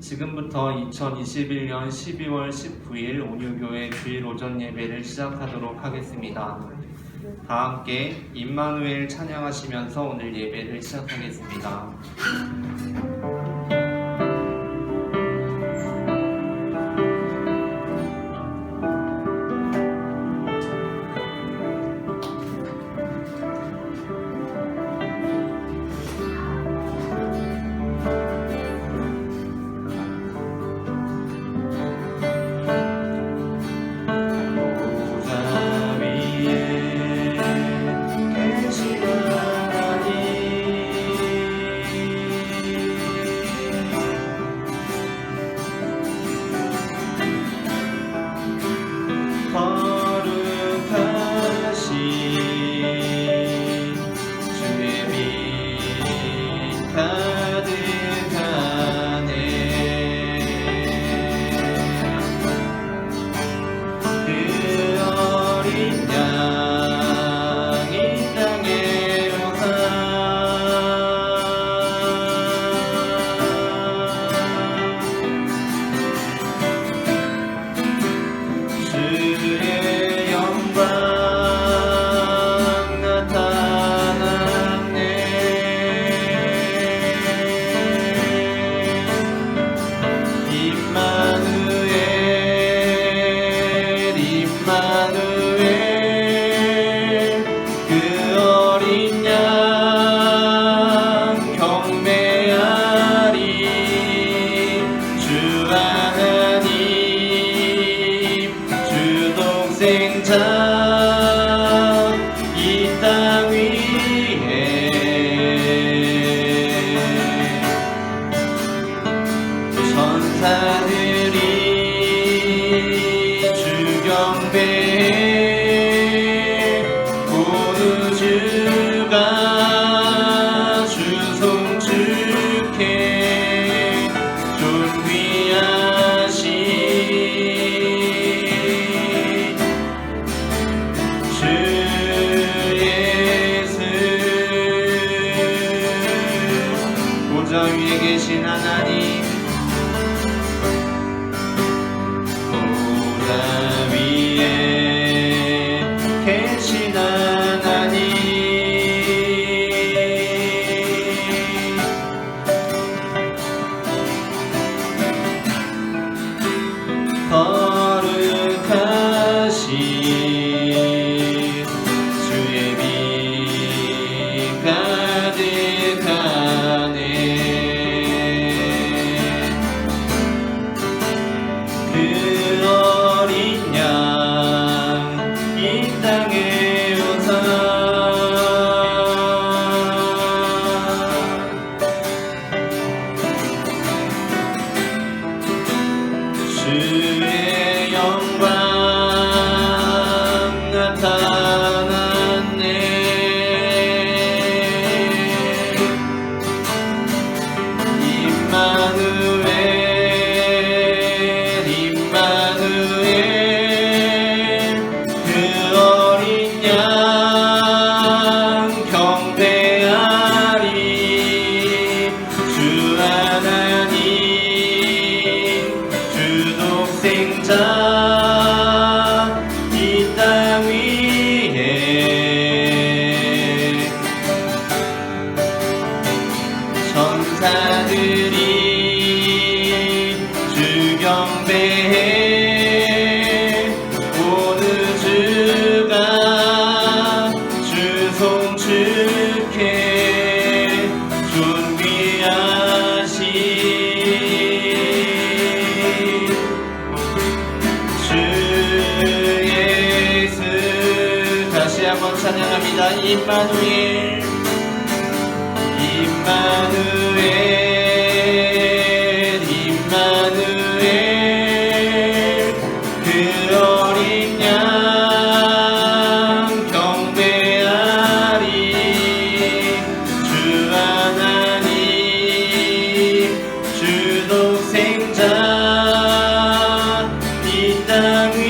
지금부터 2021년 12월 19일 온유교회 주일 오전 예배를 시작하도록 하겠습니다. 다 함께 임마누엘 찬양하시면서 오늘 예배를 시작하겠습니다. 위에 계신 하나님, 보좌 위에 계신 하나님, 거룩하신 주의 빛 가득하네. 그 어린 양 이 땅에 오사 주의 영광 나타났네. 임마누엘 이 땅 위에 천사들이 주 경배해. 오늘 주가 주 송축해. 존귀하신 한번 찬양합니다. 임마누엘, 임마누엘, 임마누엘, 그 어린 양 경배하리. 주 하나님, 주 독생자 이 땅 위에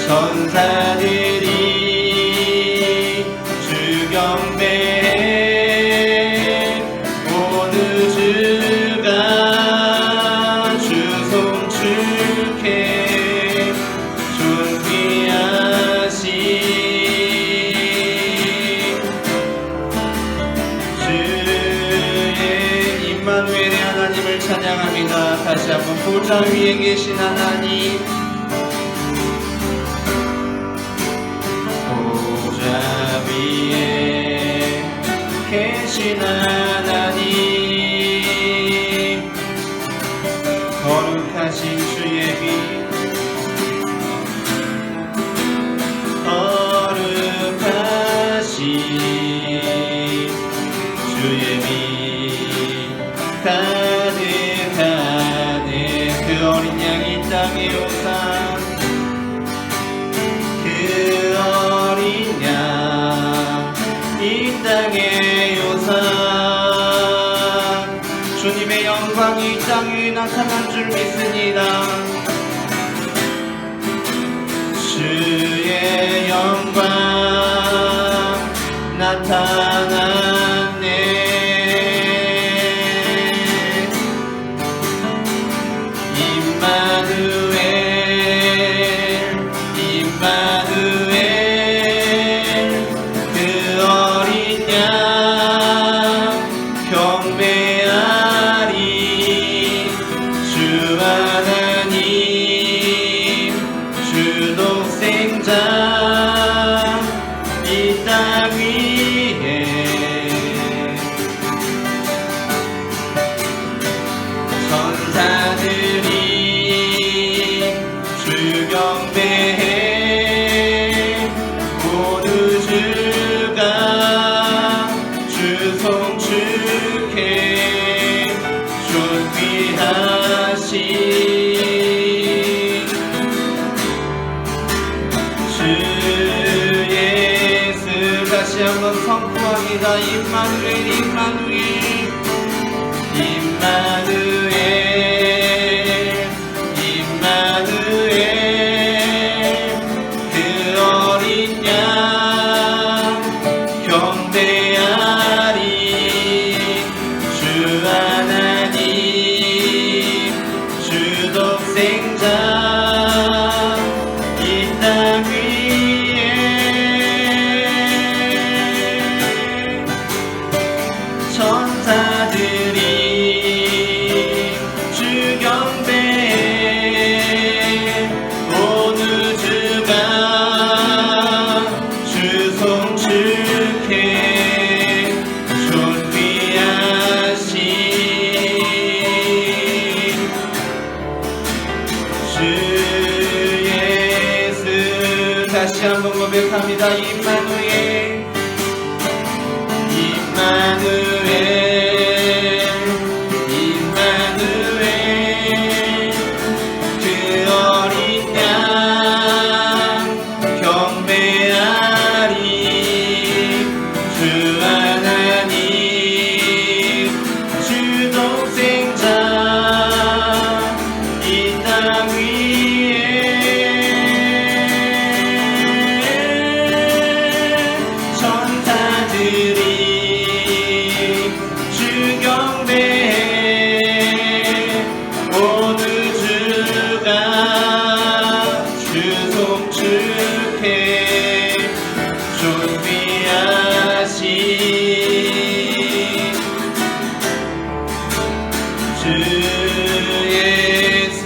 천사들이 주 경배해. 임마누엘의 하나님을 찬양합니다. 다시 한번 보좌 위에 계신 하나님, 보좌 위에 계신 하나님, 거룩하신 주의 빛, 주의 빛 가득하네. 그 어린 양 이 땅에 오사, 그 어린 양 이 땅에 오사. 주님의 영광이 이 땅에 나타난 줄 믿습니다. 주의 영광 나타났네. 임마누엘, 임마누엘, 그 어린 양 경배하리. 주 하나님, 주 독생자 이 땅 위에 천사들이 주 경배해. 모두 주가 주 송축해. 존귀하신 주 예수. 다시 한번 선포합니다. 임마누엘, 임마누엘, 임마누엘, 임마누엘, 그 어린 양 경배하리. 주 하나님, 주 독생자 이 땅 위에 천사들이 주 경배해. 모두 주가 주 송축해. 존귀하신 주 예수. 다시 한번 고백합니다. 임마누엘, 임마누엘, 임마누엘, 그 어린 양 경배하리. 주 하나님, 주 독생자 이 땅 위에 천사들이 주 경배해. 모두 주가 주 송축해. 존귀하신 주 예수.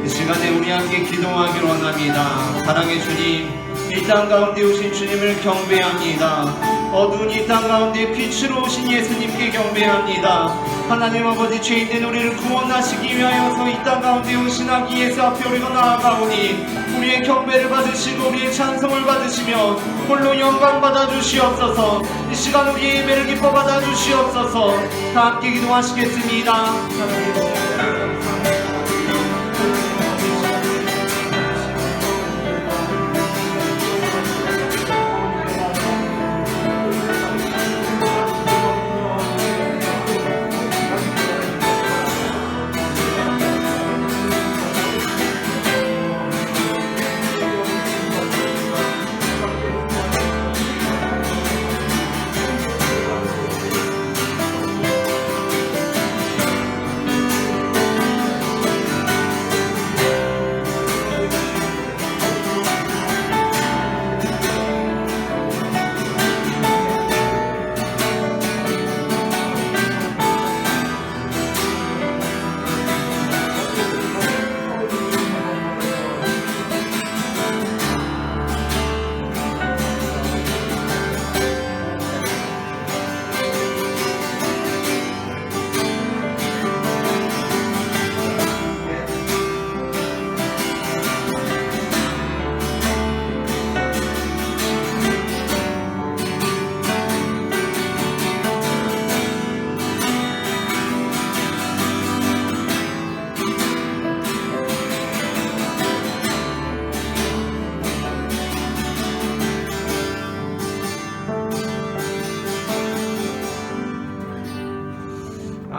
이 시간에 우리 함께 기도하기로 원합니다. 사랑의 주님, 이 땅 가운데 오신 주님을 경배합니다. 어두운 이 땅 가운데 빛으로 오신 예수님께 경배합니다. 하나님 아버지, 죄인된 우리를 구원하시기 위하여서 이 땅 가운데 오신 아기 예수 앞에 우리가 나아가오니 우리의 경배를 받으시고 우리의 찬송을 받으시며 홀로 영광 받아 주시옵소서. 이 시간 우리의 예배를 기뻐 받아 주시옵소서. 다 함께 기도하시겠습니다.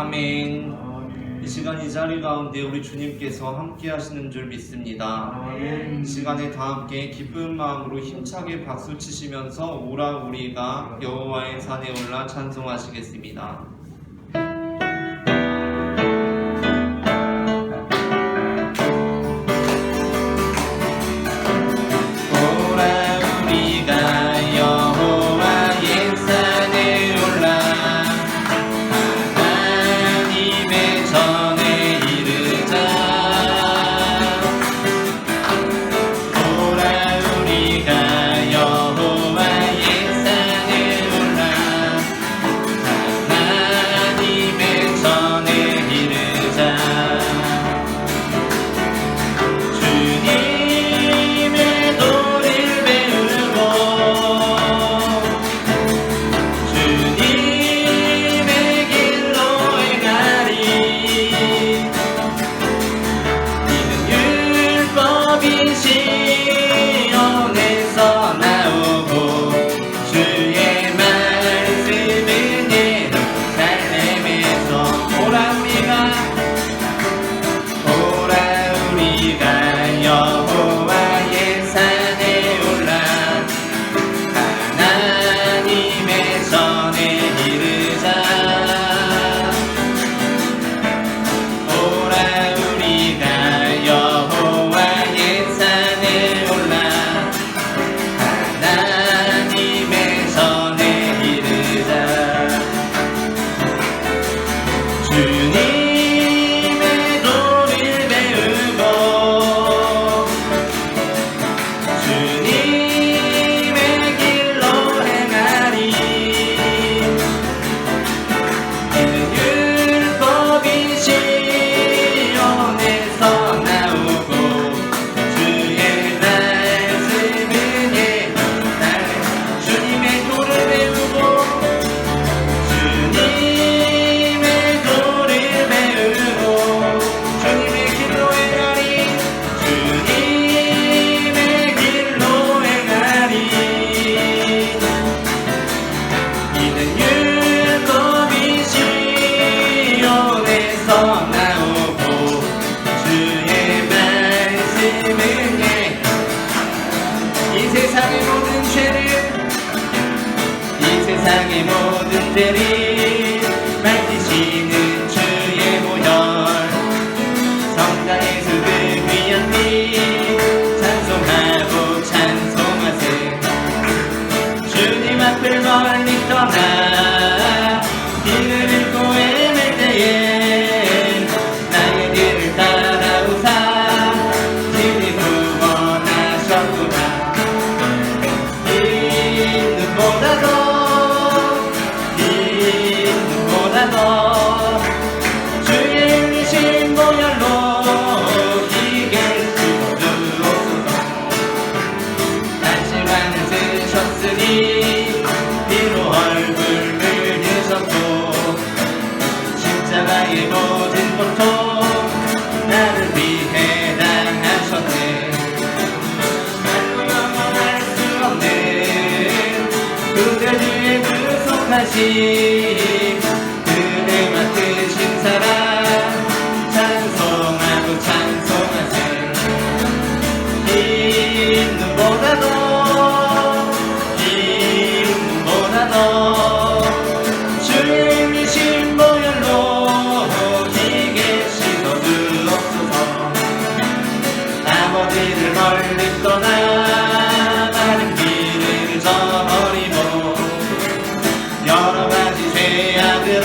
아멘. 이 시간 이 자리 가운데 우리 주님께서 함께 하시는 줄 믿습니다. 이 시간에 다 함께 기쁜 마음으로 힘차게 박수 치시면서 오라 우리가 여호와의 산에 올라 찬송하시겠습니다. 세상의 모든 죄를 밝히시는 주의 보혈 성당의 수금 위한 피 찬송하고 찬송하세 주님 앞을 멀리 떠나 길을 잃고 헤맬 때에 나의 길을 따라오사 주님 구원하셨구나 이 눈보다도 주의 흘리신 보혈로 이길 수 주옵소서 단심만을 쓰셨으니 비로 얼굴 물으셨고 십자가의 모든 고통 나를 위해 당하셨네 말로 영원할 수 없는 그대들의 구속하심 그대 맡으신 사랑 찬송하고 찬송하세 이 눈보다도 주의 흘리신 보혈로 이게 씻어 주옵소서 아버지를 멀리 떠나 마른 길을 저버리고 여러 가지 죄악으로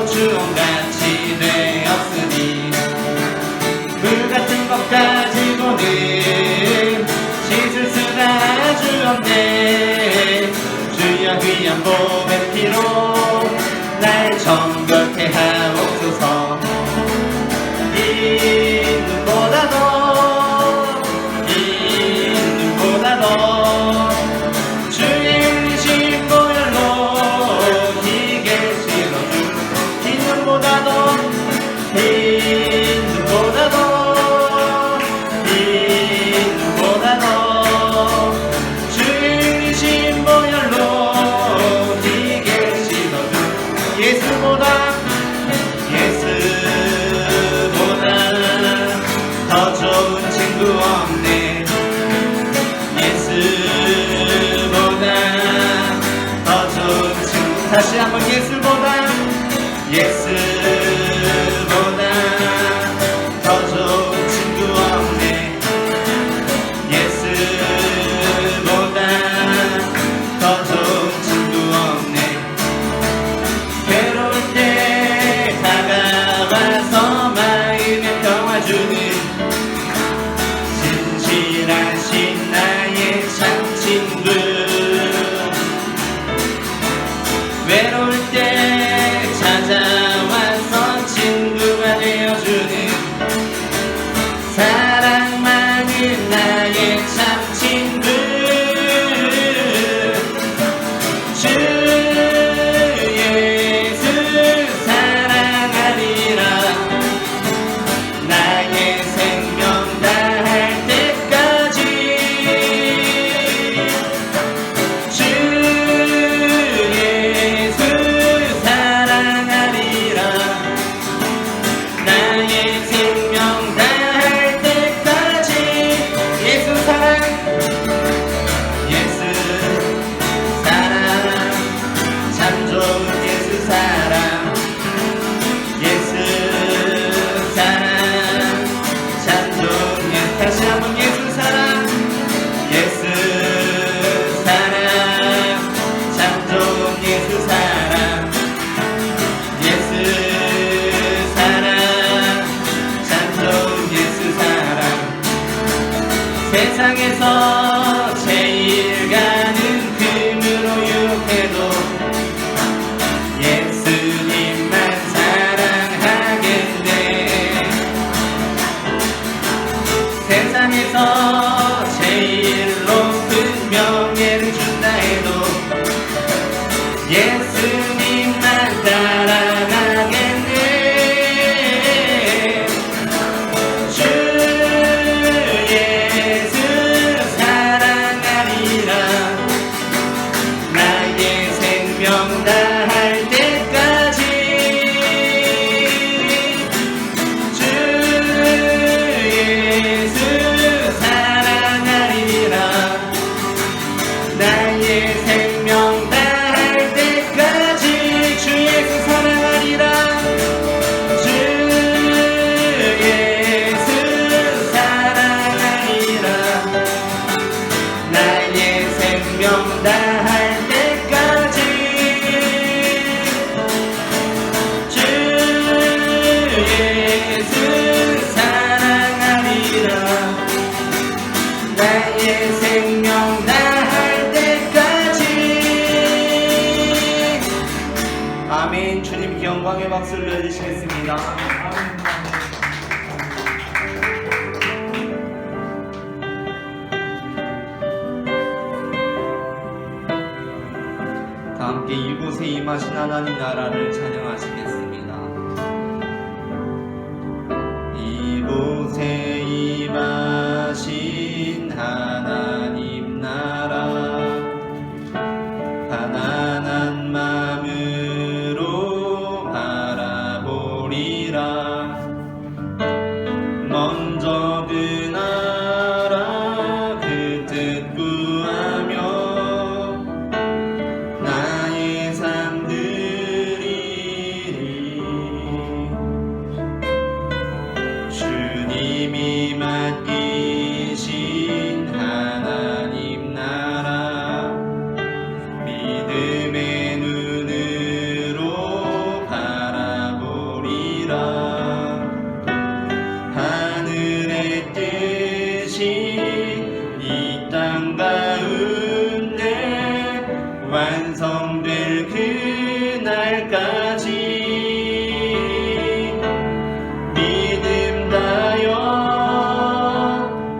주홍같이 되었으니 불같은 것 가지고는 씻을 수가 아주 없네 주여 귀한 보배 피로 날 정결케 하옵소서 이 눈보다도 주의 흘리신 보혈로 이게 씻어주 이 눈보다도 주의 흘리신 보혈로 이게 씻어주 예수보다 나의 생명 다할 때까지 주 예수 사랑하리라. 주 예수 사랑하리라. 나의 생명 다할 때까지 주 예수 사랑하리라. 나의 생명 다할 때까지. 아멘. 주님께 영광의 박수를 내주시겠습니다. 다 함께 이곳에 임하신 하나님 나라를 찬양하시겠습니다. 이곳에 임하신 하나님 나라 가난한 마음으로 바라보리라. 먼저 그 나라 그 뜻 구하며 나의 삶 드리리. 주님이 맡기신 하나님 나라 믿음의 눈으로 바라보리라. 하늘의 뜻이 이 땅 가운데 완성될 그날까지 믿음 다여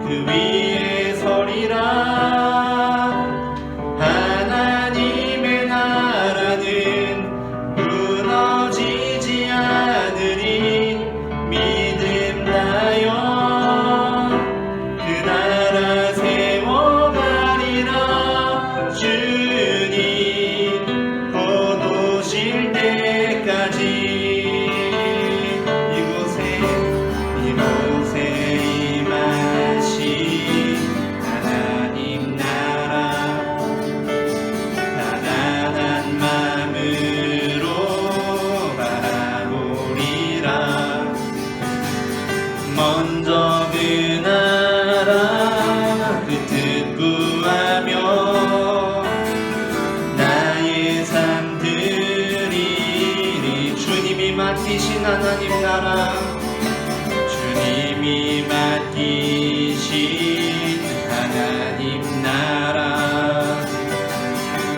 그 위에 서리라. 하나님의 나라는 무너지지 않으리. 믿음 다여 그 나라 세워가리라. 주님 곧 오실 때까지 이곳에 임하신 하나님 나라 가난한 마음으로 바라보리라. 먼저 그 나라 그 뜻 구하며 나의 삶 드리리. 주님이 맡기신 하나님 나라 주님이 맡기신 하나님 나라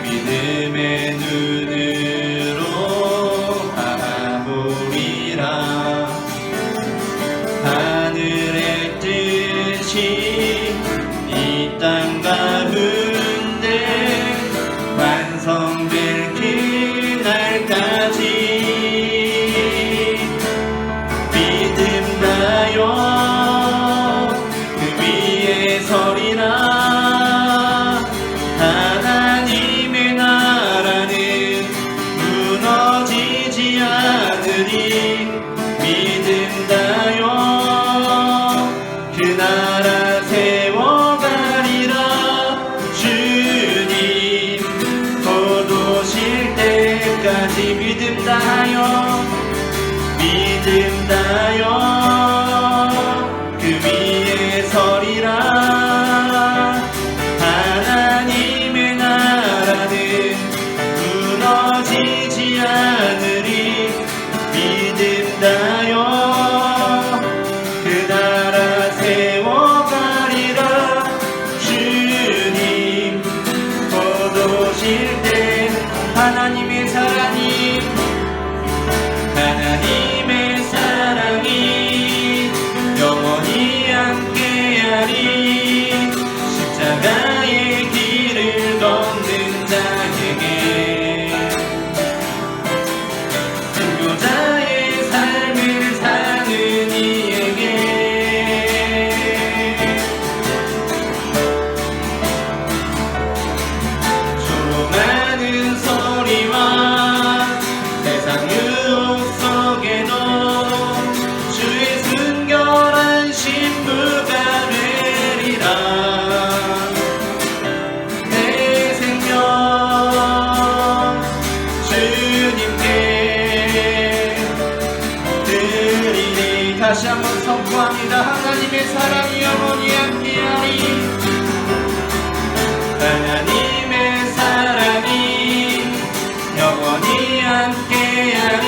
믿음의 눈으로 바라보리라. 하늘의 뜻이 이 땅 가운데 완성될 그날까지 믿음 다여 그 위에 서리라. 하나님의 나라는 무너지지 않으리. 믿음 다여 그 나라 세워가리라. 주님 곧 오실 때까지 믿음 다하여 그 위에 서리라. 하나님의 나라는 무너지지 않으리. 믿음 다여 그 나라 세워가리라. 주님 곧 오실 때 하나님의 사랑이 영원히 함께하리. 십자가의 길을 걷는 자에게 순교자의 삶을 사는 이에게 조롱 하나님의 사랑이 영원히 함께하리. 하나님의 사랑이 영원히 함께하리.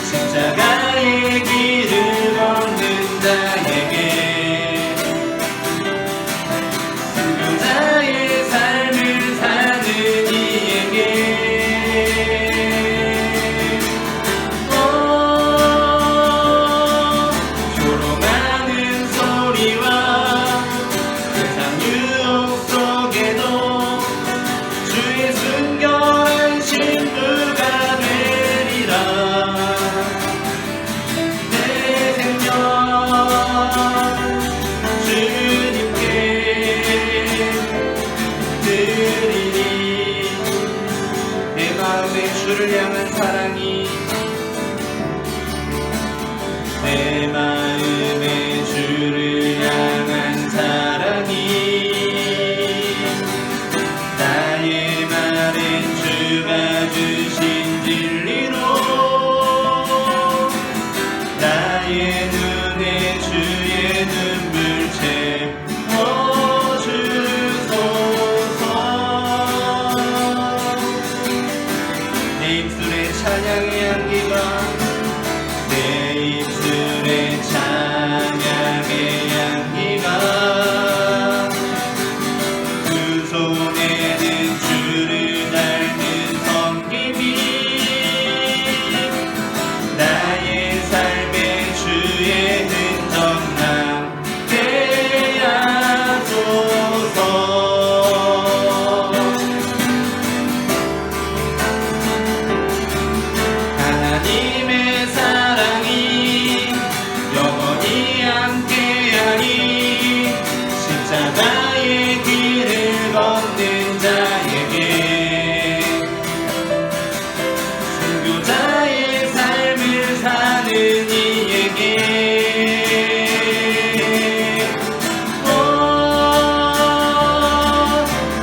십자가의 길을 걷는 자에게, 순교자의 삶을 사는 이에게, 조롱하는 소리와 세상 유혹 속에도 주의 순결한 신부가 되리라. 내 생명 주님께 드리리. 내 마음에 주를 향한 사랑이, 내 마음에 주를 향한 사랑이, 나의 말엔 주가 주신 진리로, 나의 눈에 주의 눈물 채워주소서. 내 입술에 찬양의 향기가, 내 입술에 찬양의 향기가, 두 손에는 주를 닮은 섬김이, 나의 삶에 주의 흔적 남게 하소서. 하나님의 사랑이 영원히 함께하리. 십자가의 길을 걷는 자에게, 순교자의 삶을 사는 이에게,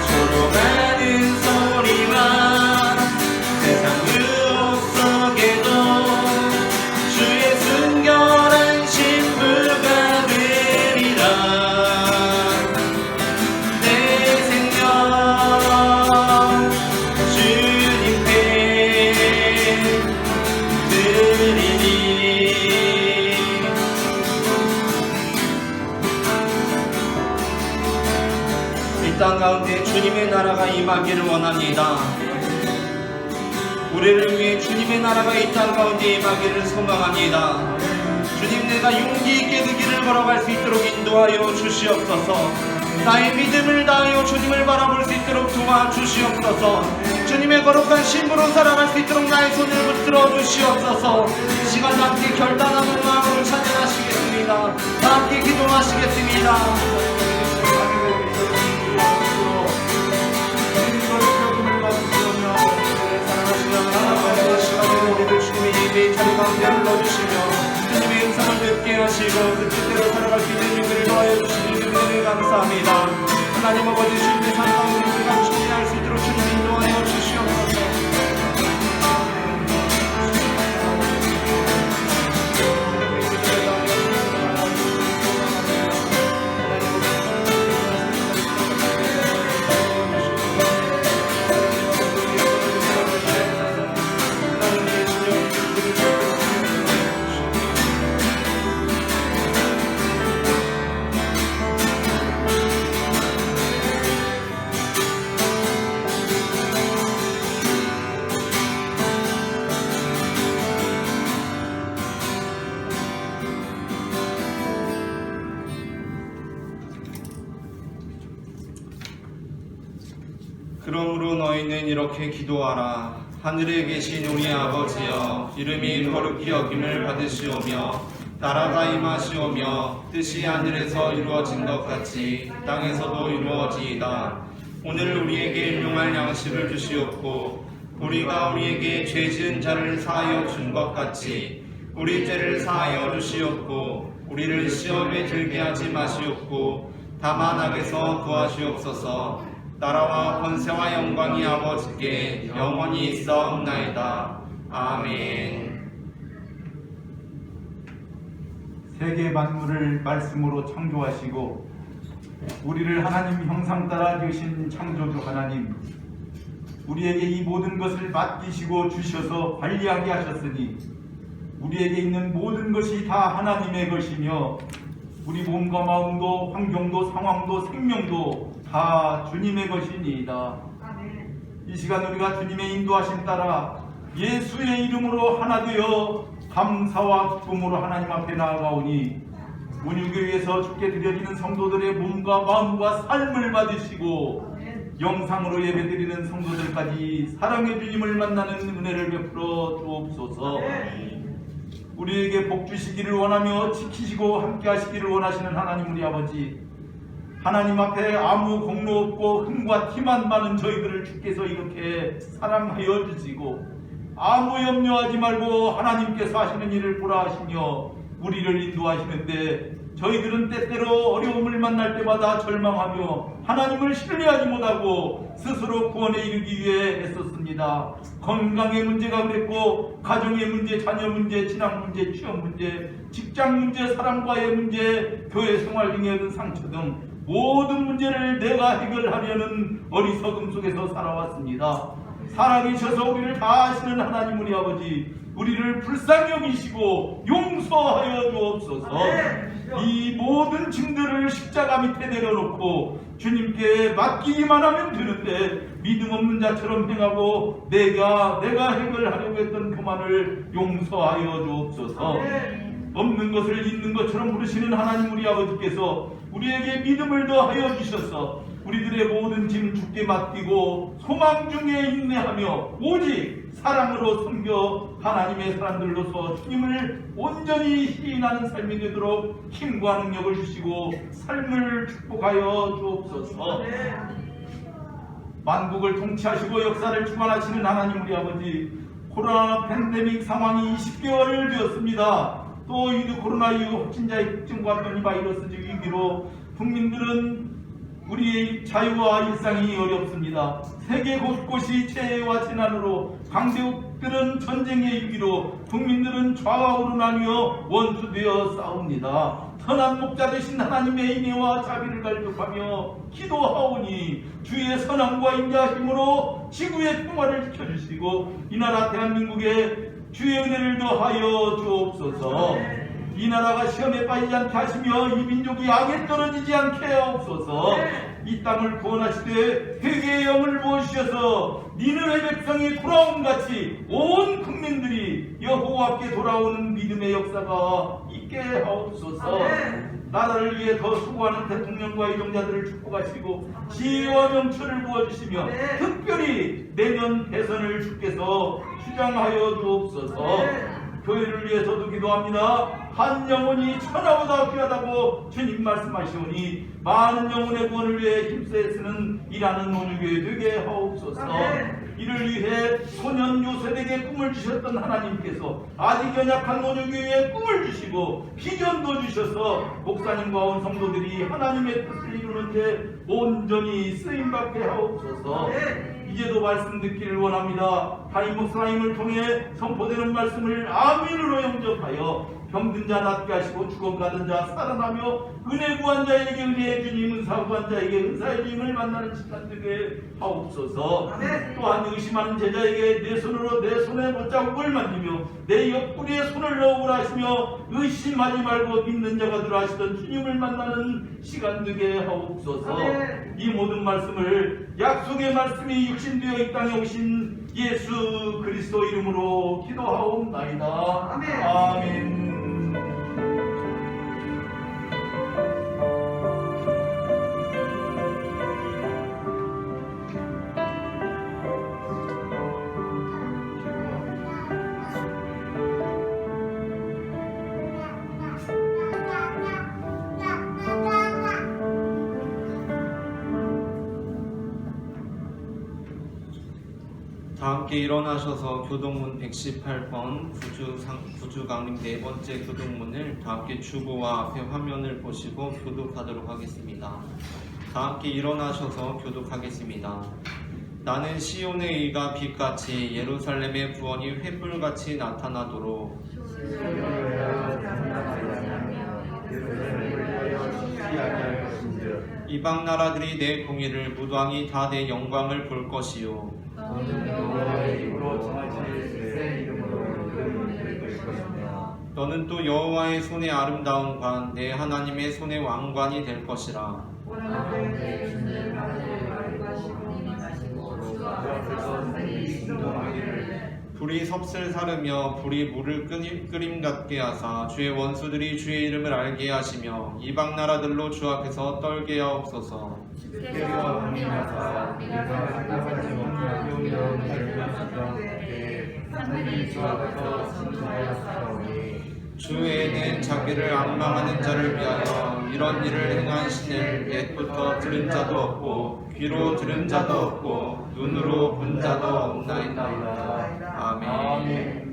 조롱하는 소리와 세상 유혹 속에도 주의 순결한 신부가 되리라. 내 생명 주님께 드리리. 이 땅 가운데 주님의 나라가 임하기를 원합니다. 우리를 위해 주님의 나라가 이 땅 가운데 임하기를 소망합니다. 주님, 내가 용기 있게 그 길을 걸어갈 수 있도록 인도하여 주시옵소서. 나의 믿음을 다하여 주님을 바라볼 수 있도록 도와주시옵소서. 주님의 거룩한 신부로 살아갈 수 있도록 나의 손을 붙들어 주시옵소서. 이 시간 함께 결단하는 마음으로 찬양하시겠습니다. 함께 기도하시겠습니다. 주님의 예배의 자리 가운데 불러주시며 주님의 음성을 듣게 하시고 그 뜻대로 살아갈 수 있는 용기를 더하여 주시니 주님을 감사합니다. 하나님 아버지, 주님의 삶 가운데 우리가 충실할 수 있도록 주님 인도하여 주시옵소서. 그러므로 너희는 이렇게 기도하라. 하늘에 계신 우리 아버지여, 이름이 거룩히 여김을 받으시오며 나라가 임하시오며 뜻이 하늘에서 이루어진 것 같이 땅에서도 이루어지이다. 오늘 우리에게 일용할 양식을 주시옵고 우리가 우리에게 죄 지은 자를 사하여 준 것 같이 우리 죄를 사하여 주시옵고 우리를 시험에 들게 하지 마시옵고 다만 악에서 구하시옵소서. 나라와 권세와 영광이 아버지께 영원히 있사옵나이다. 아멘. 세계 만물을 말씀으로 창조하시고 우리를 하나님 형상 따라 지으신 창조주 하나님, 우리에게 이 모든 것을 맡기시고 주셔서 관리하게 하셨으니 우리에게 있는 모든 것이 다 하나님의 것이며 우리 몸과 마음도 환경도 상황도 생명도 다 주님의 것이니이다. 이 시간 우리가 주님의 인도하심 따라 예수의 이름으로 하나 되어 감사와 기쁨으로 하나님 앞에 나아가오니 문유교회에서 주께 드려지는 성도들의 몸과 마음과 삶을 받으시고 영상으로 예배드리는 성도들까지 사랑의 주님을 만나는 은혜를 베풀어 주옵소서. 우리에게 복 주시기를 원하며 지키시고 함께 하시기를 원하시는 하나님 우리 아버지, 하나님 앞에 아무 공로 없고 흠과 티만 많은 저희들을 주께서 이렇게 사랑하여 주시고 아무 염려하지 말고 하나님께서 하시는 일을 보라 하시며 우리를 인도하시는데 저희들은 때때로 어려움을 만날 때마다 절망하며 하나님을 신뢰하지 못하고 스스로 구원에 이르기 위해 애썼습니다. 건강의 문제가 그랬고 가정의 문제, 자녀 문제, 진학 문제, 취업 문제, 직장 문제, 사람과의 문제, 교회 생활 등에 얻은 상처 등 모든 문제를 내가 해결하려는 어리석음 속에서 살아왔습니다. 살아계셔서 우리를 다 아시는 하나님 우리 아버지, 우리를 불쌍히 여기시고 용서하여 주옵소서. 이 모든 짐들을 십자가 밑에 내려놓고 주님께 맡기기만 하면 되는데 믿음 없는 자처럼 행하고 내가 해결하려고 했던 교만을 용서하여 주옵소서. 없는 것을 있는 것처럼 부르시는 하나님 우리 아버지께서 우리에게 믿음을 더하여 주셔서 우리들의 모든 짐 주께 맡기고 소망 중에 인내하며 오직 사랑으로 섬겨 하나님의 사람들로서 주님을 온전히 시인하는 삶이 되도록 힘과 능력을 주시고 삶을 축복하여 주옵소서. 만국을 통치하시고 역사를 주관하시는 하나님 우리 아버지, 코로나 팬데믹 상황이 20개월을 되었습니다. 또 이 코로나 이후 확진자의 급증과 변이 바이러스 위기로 국민들은 우리의 자유와 일상이 어렵습니다. 세계 곳곳이 재해와 재난으로, 강대국들은 전쟁의 위기로, 국민들은 좌우로 나뉘어 원수되어 싸웁니다. 선한 목자 되신 하나님의 인애와 자비를 갈급하며 기도하오니 주의 선함과 인자하심으로 지구의 평화를 지켜주시고 이 나라 대한민국에 주의 은혜를 더하여 주옵소서. 이 나라가 시험에 빠지지 않게 하시며 이 민족이 악에 떨어지지 않게 하옵소서. 이 땅을 구원하시되 회개의 영을 부어주셔서 니느웨 백성이 돌아온 같이 온 국민들이 여호와께 돌아오는 믿음의 역사가 있게 하옵소서. 나라를 위해 더 수고하는 대통령과 이종자들을 축복하시고 지혜와 명철을 부어주시며 특별히 내년 대선을 주께서 주장하여 주옵소서. 교회를 위해서도 기도합니다. 한 영혼이 천하보다 귀하다고 주님 말씀하시오니 많은 영혼의 구원을 위해 힘써 애쓰는 일하는 온유교회 되게 하옵소서. 이를 위해 소년 요셉에게 꿈을 주셨던 하나님께서 아직 연약한 온유교회에 꿈을 주시고 비전도 주셔서 목사님과 온 성도들이 하나님의 뜻을 이루는데 온전히 쓰임받게 하옵소서. 이제도 말씀 듣기를 원합니다. 담임 목사님을 통해 선포되는 말씀을 아멘으로 영접하여 병든 자 낫게 하시고 죽어가는 자 살아나며 은혜 구한 자에게 은혜의 주님, 은사 구한 자에게 은사의 주님을 만나는 시간 되게 하옵소서. 또한 의심하는 제자에게 내 손으로 내 손에 못자국을 만지며 내 옆구리에 손을 넣으라 하시며 의심하지 말고 믿는 자가 들어하시던 주님을 만나는 시간 되게 하옵소서. 이 모든 말씀을 약속의 말씀이 육신되어 이 땅에 오신 예수 그리스도 이름으로 기도하옵나이다. 아멘. 다 함께 일어나셔서 교동문 118번 구주 강림 네 번째 교동문을 다 함께 주보와 앞에 화면을 보시고 교독하도록 하겠습니다. 다 함께 일어나셔서 교독하겠습니다. 나는 시온의 의가 빛같이 예루살렘의 구원이 횃불같이 나타나도록 이방 나라들이 내 공의를 무당이 다 내 영광을 볼 것이요. 너는 여호와의 입으로 정하실 새 이름으로 이름을 될 것이며 너는 또 여호와의 손의 아름다운 관, 내 하나님의 손의 왕관이 될 것이라. 오라는데 주는 받을 가르가시고 임하시고 주 앞에서 산이 신동하기를 불이 섭슬 사르며 불이 물을 끓임 같게 하사 주의 원수들이 주의 이름을 알게 하시며 이방 나라들로 주 앞에서 떨게 하옵소서. 주께서 강림하사 우리가 살까지 원하며 때 산들이 주 앞에서 진주하여 싸우니 주에는 자기를 앙망하는 자를 위하여 이런 일을 행한 신을 옛부터 들은 자도 없고 귀로 들은 자도 없고 눈으로 본 자도 없나이다. 아멘. 아멘.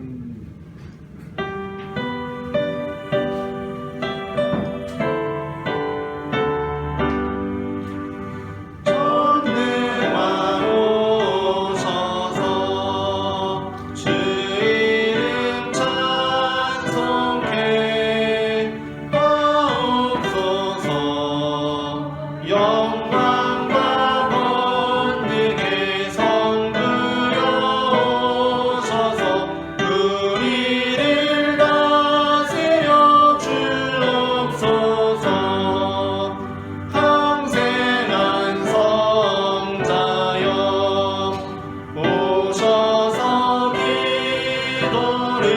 전능왕 오셔서 주 이름 찬송해 하옵소서. 영광과 권능의 성부여 오셔서 우리를 다스려 주옵소서. 항생한 성자여 오셔서 기도를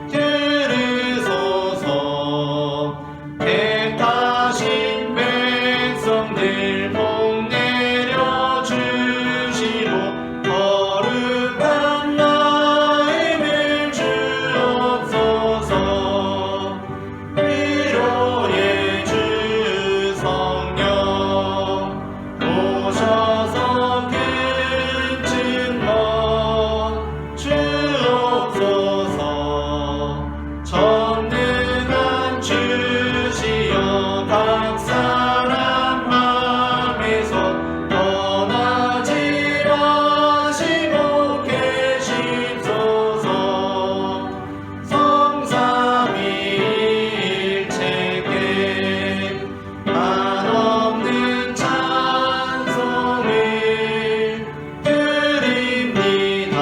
들으소서. 택하신 백성들 복 내려 주시고 거룩한 마음을 주옵소서. 위로의 주 성령 오셔서 큰 증거 주옵소서. 전능한 주시여 각 사람 맘에서 떠나지 마시고 계십소서. 성삼위일체께 한없는 찬송을 드립니다.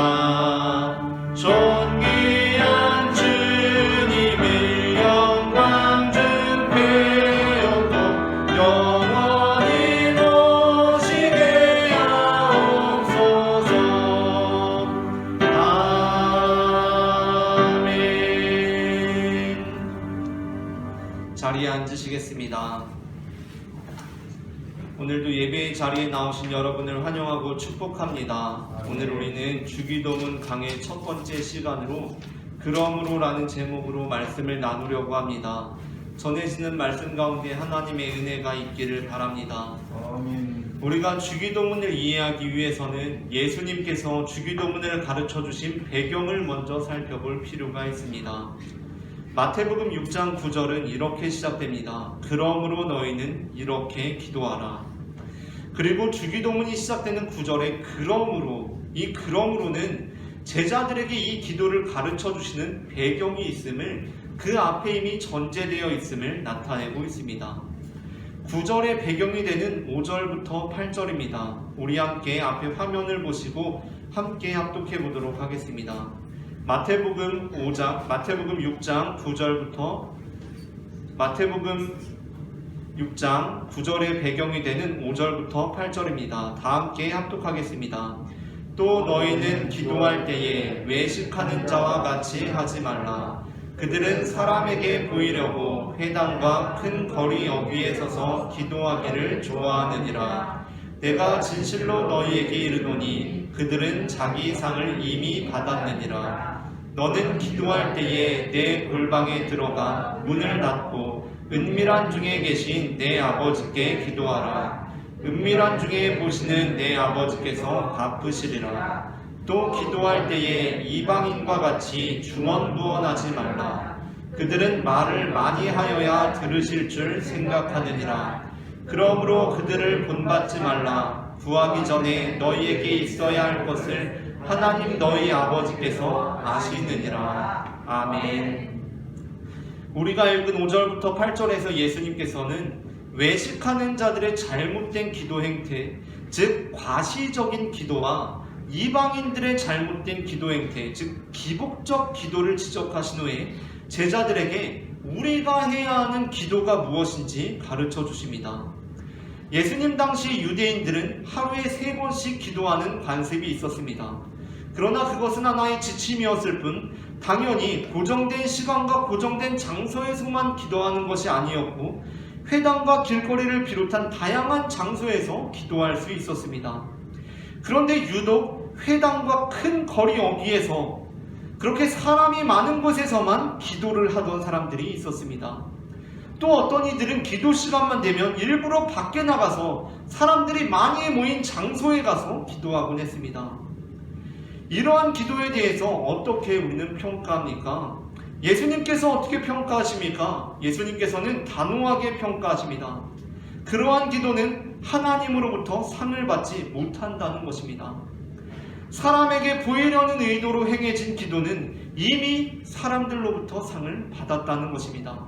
존귀한 주님을 영광 중배우고 영원히 모시게 하옵소서. 아멘. 자리에 앉으시겠습니다. 오늘도 예배의 자리에 나오신 여러분을 환영하고 축복합니다. 오늘 우리는 주기도문 강의 첫 번째 시간으로 그러므로라는 제목으로 말씀을 나누려고 합니다. 전해지는 말씀 가운데 하나님의 은혜가 있기를 바랍니다. 아멘. 우리가 주기도문을 이해하기 위해서는 예수님께서 주기도문을 가르쳐 주신 배경을 먼저 살펴볼 필요가 있습니다. 마태복음 6장 9절은 이렇게 시작됩니다. 그러므로 너희는 이렇게 기도하라. 그리고 주기도문이 시작되는 9절에 그러므로, 이 그러므로는 제자들에게 이 기도를 가르쳐 주시는 배경이 있음을, 그 앞에 이미 전제되어 있음을 나타내고 있습니다. 9절의 배경이 되는 5절부터 8절입니다. 우리 함께 앞에 화면을 보시고 함께 합독해 보도록 하겠습니다. 마태복음 6장 9절부터 마태복음 6장 9절의 배경이 되는 5절부터 8절입니다. 다 함께 합독하겠습니다. 또 너희는 기도할 때에 외식하는 자와 같이 하지 말라. 그들은 사람에게 보이려고 회당과 큰 거리 여기에 서서 기도하기를 좋아하느니라. 내가 진실로 너희에게 이르노니 그들은 자기 상을 이미 받았느니라. 너는 기도할 때에 내 골방에 들어가 문을 닫고 은밀한 중에 계신 내 아버지께 기도하라. 은밀한 중에 보시는 내 아버지께서 갚으시리라. 또 기도할 때에 이방인과 같이 중언부언하지 말라. 그들은 말을 많이 하여야 들으실 줄 생각하느니라. 그러므로 그들을 본받지 말라. 구하기 전에 너희에게 있어야 할 것을 하나님 너희 아버지께서 아시느니라. 아멘. 우리가 읽은 5절부터 8절에서 예수님께서는 외식하는 자들의 잘못된 기도 행태, 즉 과시적인 기도와 이방인들의 잘못된 기도 행태, 즉 기복적 기도를 지적하신 후에 제자들에게 우리가 해야 하는 기도가 무엇인지 가르쳐 주십니다. 예수님 당시 유대인들은 하루에 3번씩 기도하는 관습이 있었습니다. 그러나 그것은 하나의 지침이었을 뿐 당연히 고정된 시간과 고정된 장소에서만 기도하는 것이 아니었고 회당과 길거리를 비롯한 다양한 장소에서 기도할 수 있었습니다. 그런데 유독 회당과 큰 거리 어귀에서 그렇게 사람이 많은 곳에서만 기도를 하던 사람들이 있었습니다. 또 어떤 이들은 기도 시간만 되면 일부러 밖에 나가서 사람들이 많이 모인 장소에 가서 기도하곤 했습니다. 이러한 기도에 대해서 어떻게 우리는 평가합니까? 예수님께서 어떻게 평가하십니까? 예수님께서는 단호하게 평가하십니다. 그러한 기도는 하나님으로부터 상을 받지 못한다는 것입니다. 사람에게 보이려는 의도로 행해진 기도는 이미 사람들로부터 상을 받았다는 것입니다.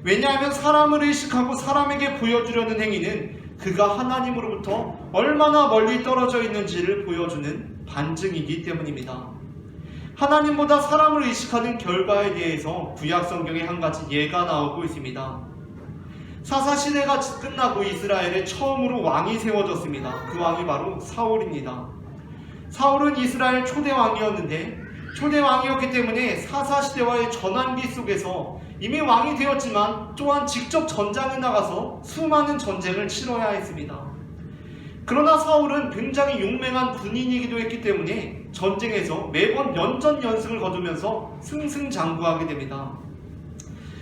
왜냐하면 사람을 의식하고 사람에게 보여주려는 행위는 그가 하나님으로부터 얼마나 멀리 떨어져 있는지를 보여주는 반증이기 때문입니다. 하나님보다 사람을 의식하는 결과에 대해서 구약 성경에 한 가지 예가 나오고 있습니다. 사사시대가 끝나고 이스라엘에 처음으로 왕이 세워졌습니다. 그 왕이 바로 사울입니다. 사울은 이스라엘 초대 왕이었는데 초대 왕이었기 때문에 사사시대와의 전환기 속에서 이미 왕이 되었지만 또한 직접 전장에 나가서 수많은 전쟁을 치러야 했습니다. 그러나 사울은 굉장히 용맹한 군인이기도 했기 때문에 전쟁에서 매번 연전연승을 거두면서 승승장구하게 됩니다.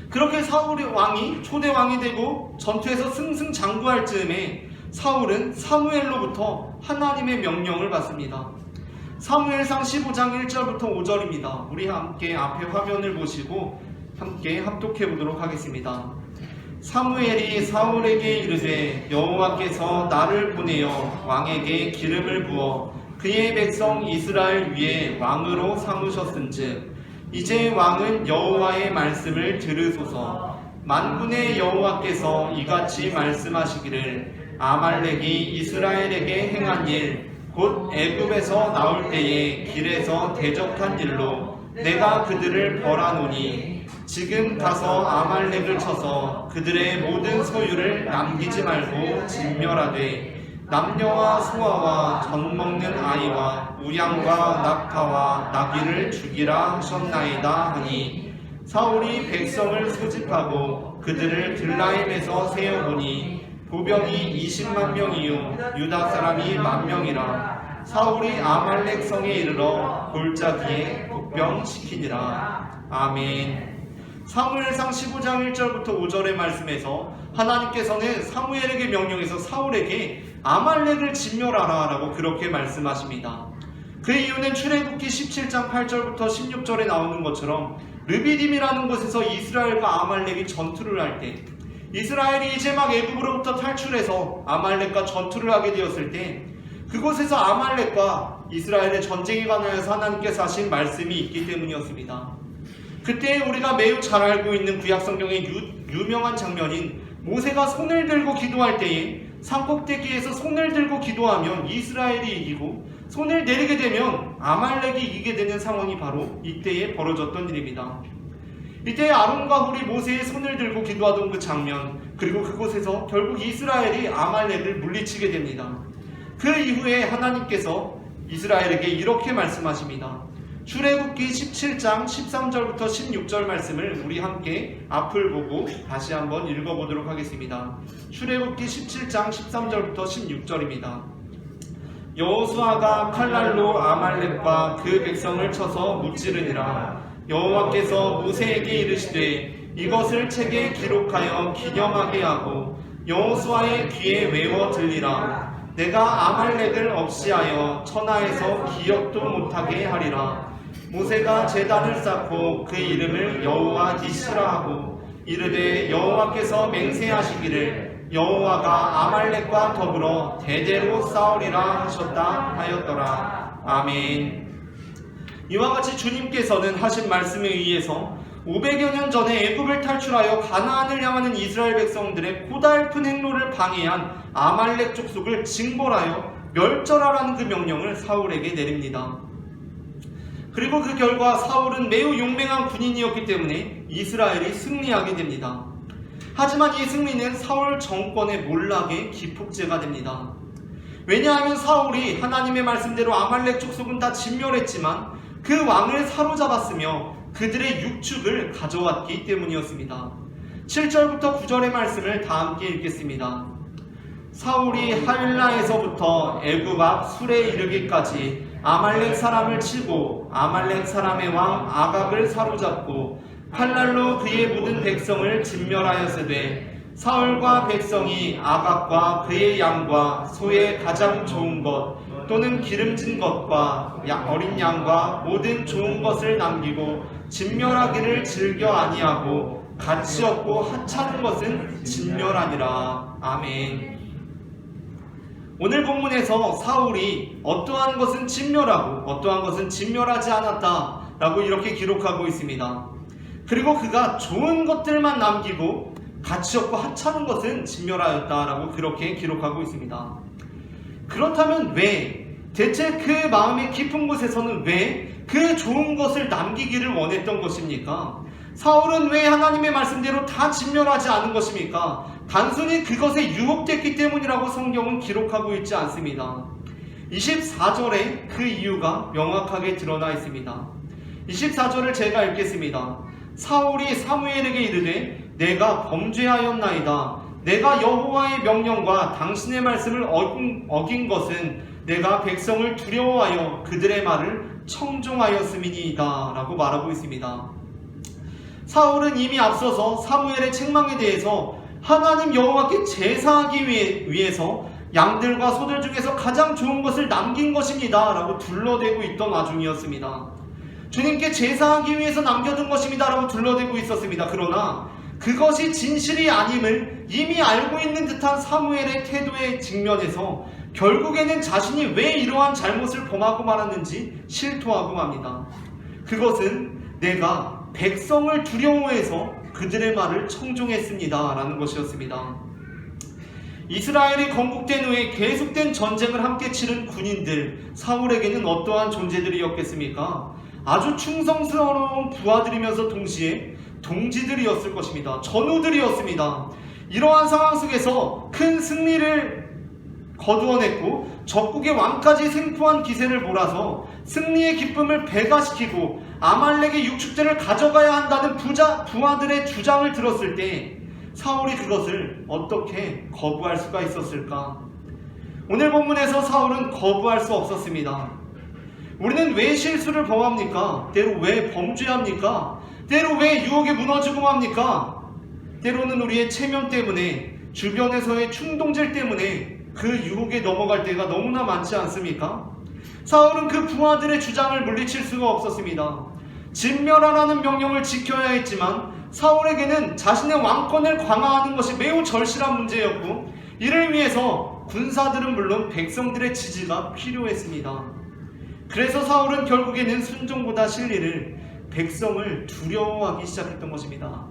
그렇게 사울의 왕이 초대 왕이 되고 전투에서 승승장구할 즈음에 사울은 사무엘로부터 하나님의 명령을 받습니다. 사무엘상 15장 1절부터 5절입니다. 우리 함께 앞에 화면을 보시고 함께 합독해 보도록 하겠습니다. 사무엘이 사울에게 이르되 여호와께서 나를 보내어 왕에게 기름을 부어 그의 백성 이스라엘 위에 왕으로 삼으셨은즉 이제 왕은 여호와의 말씀을 들으소서. 만군의 여호와께서 이같이 말씀하시기를 아말렉이 이스라엘에게 행한 일 곧 애굽에서 나올 때에 길에서 대적한 일로 내가 그들을 벌하노니 지금 가서 아말렉을 쳐서 그들의 모든 소유를 남기지 말고 진멸하되 남녀와 소아와 젖 먹는 아이와 우양과 낙타와 나귀를 죽이라 하셨나이다 하니 사울이 백성을 소집하고 그들을 들라임에서 세어보니 보병이 20만 명이요 유다 사람이 10,000명이라. 사울이 아말렉 성에 이르러 골짜기에 복병시키니라. 아멘. 사무엘상 15장 1절부터 5절의 말씀에서 하나님께서는 사무엘에게 명령해서 사울에게 아말렉을 진멸하라 라고 그렇게 말씀하십니다. 그 이유는 출애굽기 17장 8절부터 16절에 나오는 것처럼 르비딤이라는 곳에서 이스라엘과 아말렉이 전투를 할 때 이스라엘이 이제 막 애굽으로부터 탈출해서 아말렉과 전투를 하게 되었을 때 그곳에서 아말렉과 이스라엘의 전쟁이 관하여서 하나님께서 하신 말씀이 있기 때문이었습니다. 그때 우리가 매우 잘 알고 있는 구약성경의 유명한 장면인 모세가 손을 들고 기도할 때에 산꼭대기에서 손을 들고 기도하면 이스라엘이 이기고 손을 내리게 되면 아말렉이 이기게 되는 상황이 바로 이때에 벌어졌던 일입니다. 이때 아론과 훌이 모세의 손을 들고 기도하던 그 장면, 그리고 그곳에서 결국 이스라엘이 아말렉을 물리치게 됩니다. 그 이후에 하나님께서 이스라엘에게 이렇게 말씀하십니다. 출애굽기 17장 13절부터 16절 말씀을 우리 함께 앞을 보고 다시 한번 읽어보도록 하겠습니다. 출애굽기 17장 13절부터 16절입니다. 여호수아가 칼날로 아말렉과 그 백성을 쳐서 무찌르니라. 여호와께서 모세에게 이르시되 이것을 책에 기록하여 기념하게 하고 여호수아의 귀에 외워 들리라. 내가 아말렉을 없이하여 천하에서 기억도 못하게 하리라. 모세가 제단을 쌓고 그 이름을 여호와 니시라 하고 이르되 여호와께서 맹세하시기를 여호와가 아말렉과 더불어 대대로 싸우리라 하셨다 하였더라. 아멘. 이와 같이 주님께서는 하신 말씀에 의해서 500여 년 전에 애굽을 탈출하여 가나안을 향하는 이스라엘 백성들의 고달픈 행로를 방해한 아말렉 족속을 징벌하여 멸절하라는 그 명령을 사울에게 내립니다. 그리고 그 결과 사울은 매우 용맹한 군인이었기 때문에 이스라엘이 승리하게 됩니다. 하지만 이 승리는 사울 정권의 몰락의 기폭제가 됩니다. 왜냐하면 사울이 하나님의 말씀대로 아말렉 족속은 다 진멸했지만 그 왕을 사로잡았으며 그들의 육축을 가져왔기 때문이었습니다. 7절부터 9절의 말씀을 다 함께 읽겠습니다. 사울이 하윌라에서부터 애굽 앞 술에 이르기까지 아말렉 사람을 치고 아말렉 사람의 왕 아각을 사로잡고 칼날로 그의 묻은 백성을 진멸하였으되 사울과 백성이 아각과 그의 양과 소의 가장 좋은 것 또는 기름진 것과 어린 양과 모든 좋은 것을 남기고 진멸하기를 즐겨 아니하고 가치 없고 하찮은 것은 진멸하니라. 아멘. 오늘 본문에서 사울이 어떠한 것은 진멸하고 어떠한 것은 진멸하지 않았다 라고 이렇게 기록하고 있습니다. 그리고 그가 좋은 것들만 남기고 가치 없고 하찮은 것은 진멸하였다 라고 그렇게 기록하고 있습니다. 그렇다면 왜 대체 그 마음의 깊은 곳에서는 왜 그 좋은 것을 남기기를 원했던 것입니까? 사울은 왜 하나님의 말씀대로 다 진멸하지 않은 것입니까? 단순히 그것에 유혹됐기 때문이라고 성경은 기록하고 있지 않습니다. 24절에 그 이유가 명확하게 드러나 있습니다. 24절을 제가 읽겠습니다. 사울이 사무엘에게 이르되 내가 범죄하였나이다. 내가 여호와의 명령과 당신의 말씀을 어긴 것은 내가 백성을 두려워하여 그들의 말을 청종하였음이니이다 라고 말하고 있습니다. 사울은 이미 앞서서 사무엘의 책망에 대해서 하나님 여호와께 제사하기 위해서 양들과 소들 중에서 가장 좋은 것을 남긴 것입니다 라고 둘러대고 있던 와중이었습니다. 주님께 제사하기 위해서 남겨둔 것입니다 라고 둘러대고 있었습니다. 그러나 그것이 진실이 아님을 이미 알고 있는 듯한 사무엘의 태도에 직면해서 결국에는 자신이 왜 이러한 잘못을 범하고 말았는지 실토하고 맙니다. 그것은 내가 백성을 두려워해서 그들의 말을 청종했습니다 라는 것이었습니다. 이스라엘이 건국된 후에 계속된 전쟁을 함께 치른 군인들, 사울에게는 어떠한 존재들이었겠습니까? 아주 충성스러운 부하들이면서 동시에 동지들이었을 것입니다. 전우들이었습니다. 이러한 상황 속에서 큰 승리를 거두어냈고 적국의 왕까지 생포한 기세를 몰아서 승리의 기쁨을 배가시키고 아말렉의 육축제를 가져가야 한다는 부하들의 주장을 들었을 때 사울이 그것을 어떻게 거부할 수가 있었을까? 오늘 본문에서 사울은 거부할 수 없었습니다. 우리는 왜 실수를 범합니까? 때로 왜 범죄합니까? 때로 왜 유혹에 무너지고 맙니까? 때로는 우리의 체면 때문에, 주변에서의 충동질 때문에 그 유혹에 넘어갈 때가 너무나 많지 않습니까? 사울은 그 부하들의 주장을 물리칠 수가 없었습니다. 진멸하라는 명령을 지켜야 했지만 사울에게는 자신의 왕권을 강화하는 것이 매우 절실한 문제였고 이를 위해서 군사들은 물론 백성들의 지지가 필요했습니다. 그래서 사울은 결국에는 순종보다 진리를, 백성을 두려워하기 시작했던 것입니다.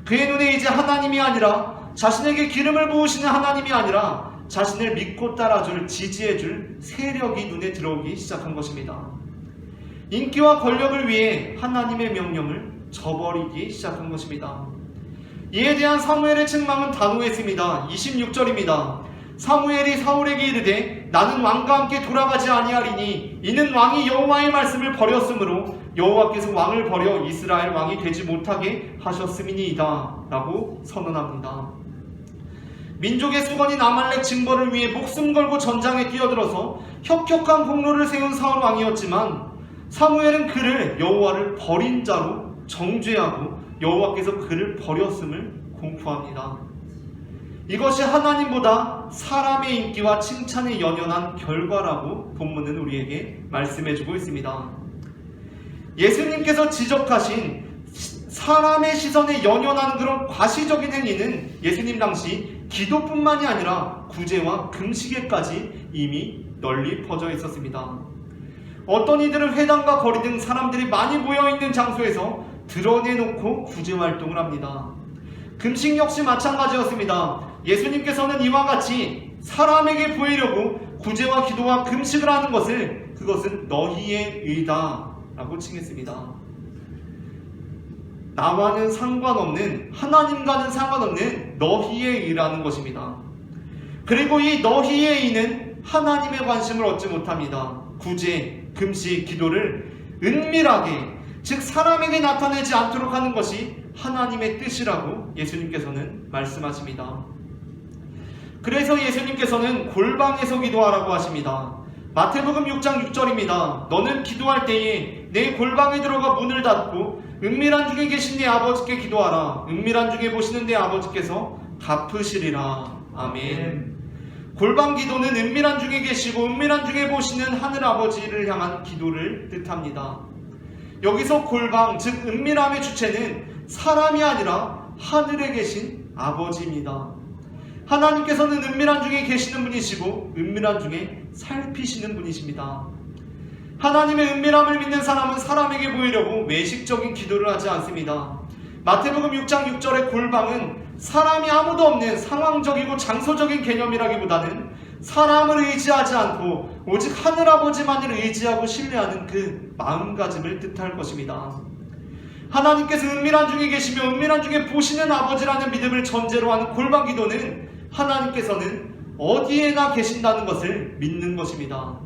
그의 눈에 이제 하나님이 아니라, 자신에게 기름을 부으시는 하나님이 아니라 자신을 믿고 따라줄, 지지해줄 세력이 눈에 들어오기 시작한 것입니다. 인기와 권력을 위해 하나님의 명령을 저버리기 시작한 것입니다. 이에 대한 사무엘의 책망은 단호했습니다. 26절입니다. 사무엘이 사울에게 이르되 나는 왕과 함께 돌아가지 아니하리니 이는 왕이 여호와의 말씀을 버렸으므로 여호와께서 왕을 버려 이스라엘 왕이 되지 못하게 하셨음이니이다 라고 선언합니다. 민족의 수건인 아말렉 징벌을 위해 목숨 걸고 전장에 뛰어들어서 혁혁한 공로를 세운 사울 왕이었지만 사무엘은 그를 여호와를 버린 자로 정죄하고 여호와께서 그를 버렸음을 공포합니다. 이것이 하나님보다 사람의 인기와 칭찬에 연연한 결과라고 본문은 우리에게 말씀해주고 있습니다. 예수님께서 지적하신 사람의 시선에 연연하는 그런 과시적인 행위는 예수님 당시 기도뿐만이 아니라 구제와 금식에까지 이미 널리 퍼져 있었습니다. 어떤 이들은 회당과 거리 등 사람들이 많이 모여있는 장소에서 드러내놓고 구제 활동을 합니다. 금식 역시 마찬가지였습니다. 예수님께서는 이와 같이 사람에게 보이려고 구제와 기도와 금식을 하는 것을 그것은 너희의 의다 라고 칭했습니다. 나와는 상관없는, 하나님과는 상관없는 너희의 의라는 것입니다. 그리고 이 너희의 의는 하나님의 관심을 얻지 못합니다. 구제, 금식, 기도를 은밀하게, 즉 사람에게 나타내지 않도록 하는 것이 하나님의 뜻이라고 예수님께서는 말씀하십니다. 그래서 예수님께서는 골방에서 기도하라고 하십니다. 마태복음 6장 6절입니다. 너는 기도할 때에 내 골방에 들어가 문을 닫고 은밀한 중에 계신 내 아버지께 기도하라. 은밀한 중에 보시는 내 아버지께서 갚으시리라. 아멘. 골방 기도는 은밀한 중에 계시고 은밀한 중에 보시는 하늘 아버지를 향한 기도를 뜻합니다. 여기서 골방, 즉 은밀함의 주체는 사람이 아니라 하늘에 계신 아버지입니다. 하나님께서는 은밀한 중에 계시는 분이시고 은밀한 중에 살피시는 분이십니다. 하나님의 은밀함을 믿는 사람은 사람에게 보이려고 외식적인 기도를 하지 않습니다. 마태복음 6장 6절의 골방은 사람이 아무도 없는 상황적이고 장소적인 개념이라기보다는 사람을 의지하지 않고 오직 하늘아버지만을 의지하고 신뢰하는 그 마음가짐을 뜻할 것입니다. 하나님께서 은밀한 중에 계시며 은밀한 중에 보시는 아버지라는 믿음을 전제로 하는 골방 기도는 하나님께서는 어디에나 계신다는 것을 믿는 것입니다.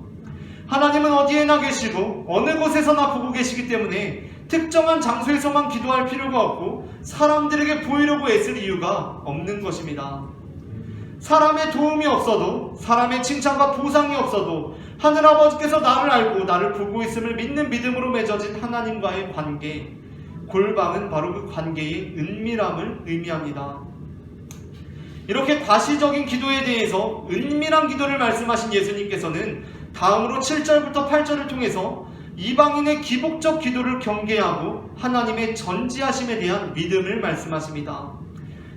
하나님은 어디에나 계시고 어느 곳에서나 보고 계시기 때문에 특정한 장소에서만 기도할 필요가 없고 사람들에게 보이려고 애쓸 이유가 없는 것입니다. 사람의 도움이 없어도, 사람의 칭찬과 보상이 없어도 하늘아버지께서 나를 알고 나를 보고 있음을 믿는 믿음으로 맺어진 하나님과의 관계, 골방은 바로 그 관계의 은밀함을 의미합니다. 이렇게 과시적인 기도에 대해서 은밀한 기도를 말씀하신 예수님께서는 다음으로 7절부터 8절을 통해서 이방인의 기복적 기도를 경계하고 하나님의 전지하심에 대한 믿음을 말씀하십니다.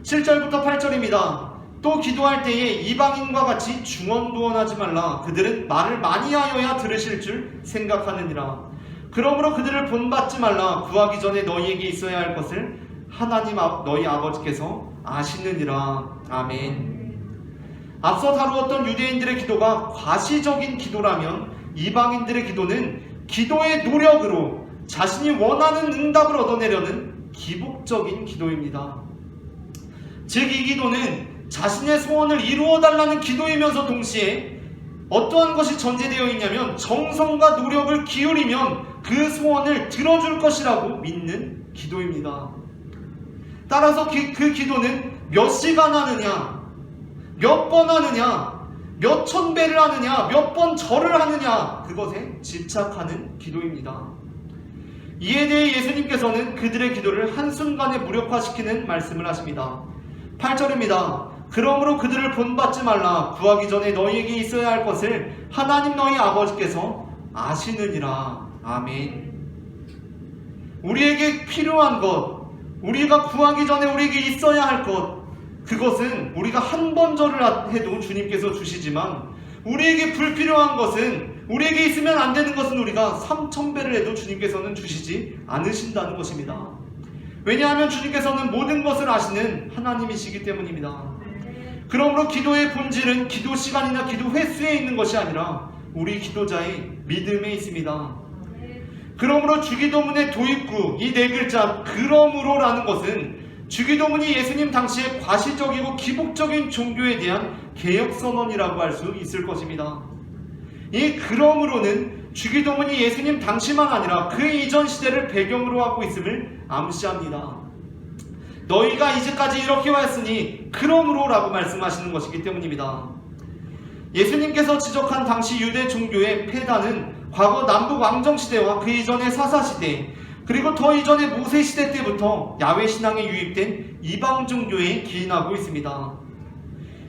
7절부터 8절입니다. 또 기도할 때에 이방인과 같이 중언부언하지 말라. 그들은 말을 많이 하여야 들으실 줄 생각하느니라. 그러므로 그들을 본받지 말라. 구하기 전에 너희에게 있어야 할 것을 하나님 너희 아버지께서 아시느니라. 아멘. 앞서 다루었던 유대인들의 기도가 과시적인 기도라면 이방인들의 기도는 기도의 노력으로 자신이 원하는 응답을 얻어내려는 기복적인 기도입니다. 즉 이 기도는 자신의 소원을 이루어달라는 기도이면서 동시에 어떠한 것이 전제되어 있냐면 정성과 노력을 기울이면 그 소원을 들어줄 것이라고 믿는 기도입니다. 따라서 그 기도는 몇 시간 하느냐, 몇 번 하느냐, 몇 천 배를 하느냐, 몇 번 절을 하느냐, 그것에 집착하는 기도입니다. 이에 대해 예수님께서는 그들의 기도를 한순간에 무력화시키는 말씀을 하십니다. 8절입니다. 그러므로 그들을 본받지 말라. 구하기 전에 너희에게 있어야 할 것을 하나님 너희 아버지께서 아시느니라. 아멘. 우리에게 필요한 것, 우리가 구하기 전에 우리에게 있어야 할 것, 그것은 우리가 한 번 절을 해도 주님께서 주시지만 우리에게 불필요한 것은, 우리에게 있으면 안 되는 것은 우리가 3000배를 해도 주님께서는 주시지 않으신다는 것입니다. 왜냐하면 주님께서는 모든 것을 아시는 하나님이시기 때문입니다. 그러므로 기도의 본질은 기도 시간이나 기도 횟수에 있는 것이 아니라 우리 기도자의 믿음에 있습니다. 그러므로 주기도문의 도입구, 이 네 글자 그러므로라는 것은 주기도문이 예수님 당시에 과시적이고 기복적인 종교에 대한 개혁선언이라고 할 수 있을 것입니다. 이 그러므로는 주기도문이 예수님 당시만 아니라 그 이전 시대를 배경으로 하고 있음을 암시합니다. 너희가 이제까지 이렇게 왔으니 그러므로라고 말씀하시는 것이기 때문입니다. 예수님께서 지적한 당시 유대 종교의 폐단은 과거 남북 왕정시대와 그 이전의 사사시대, 그리고 더 이전의 모세시대 때부터 야훼신앙에 유입된 이방 종교에 기인하고 있습니다.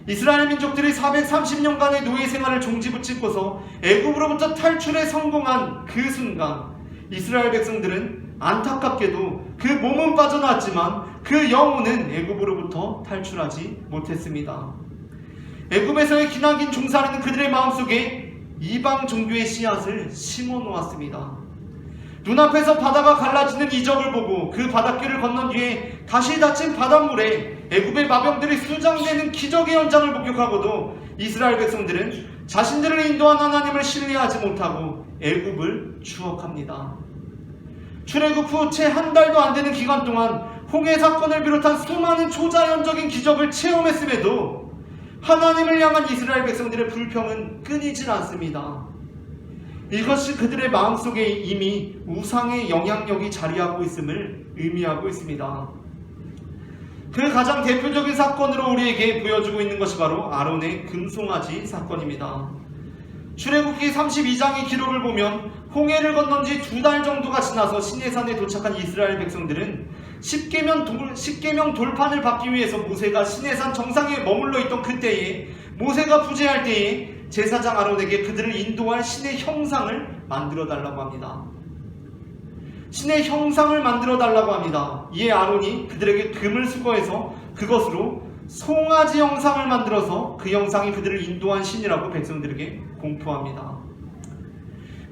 이스라엘 민족들이 430년간의 노예 생활을 종지부짓고서 애굽으로부터 탈출에 성공한 그 순간 이스라엘 백성들은 안타깝게도 그 몸은 빠져나왔지만 그 영혼은 애굽으로부터 탈출하지 못했습니다. 애굽에서의 기나긴 종살이는 그들의 마음속에 이방 종교의 씨앗을 심어 놓았습니다. 눈앞에서 바다가 갈라지는 이적을 보고 그 바닷길을 건넌 뒤에 다시 닫힌 바닷물에 애굽의 마병들이 수장되는 기적의 현장을 목격하고도 이스라엘 백성들은 자신들을 인도한 하나님을 신뢰하지 못하고 애굽을 추억합니다. 출애굽 후 채 한 달도 안 되는 기간 동안 홍해 사건을 비롯한 수많은 초자연적인 기적을 체험했음에도 하나님을 향한 이스라엘 백성들의 불평은 끊이질 않습니다. 이것이 그들의 마음속에 이미 우상의 영향력이 자리하고 있음을 의미하고 있습니다. 그 가장 대표적인 사건으로 우리에게 보여주고 있는 것이 바로 아론의 금송아지 사건입니다. 출애굽기 32장의 기록을 보면 홍해를 건넌 지 2달 정도가 지나서 시내산에 도착한 이스라엘 백성들은 10계명 돌판을 받기 위해서 모세가 시내산 정상에 머물러 있던 그때에 모세가 부재할 때에 제사장 아론에게 그들을 인도할 신의 형상을 만들어 달라고 합니다. 신의 형상을 만들어 달라고 합니다. 이에 아론이 그들에게 금을 수거해서 그것으로 송아지 형상을 만들어서 그 형상이 그들을 인도한 신이라고 백성들에게 공포합니다.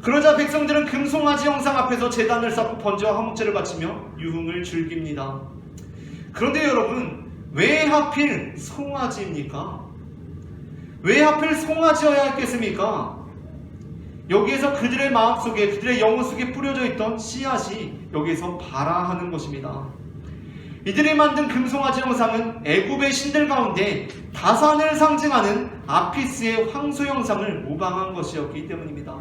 그러자 백성들은 금송아지 형상 앞에서 제단을 쌓고 번제와 화목제를 바치며 유흥을 즐깁니다. 그런데 여러분, 왜 하필 송아지입니까? 왜 하필 송아지여야 했겠습니까? 여기에서 그들의 마음속에, 그들의 영혼 속에 뿌려져 있던 씨앗이 여기에서 발화하는 것입니다. 이들이 만든 금송아지 형상은 애굽의 신들 가운데 다산을 상징하는 아피스의 황소 형상을 모방한 것이었기 때문입니다.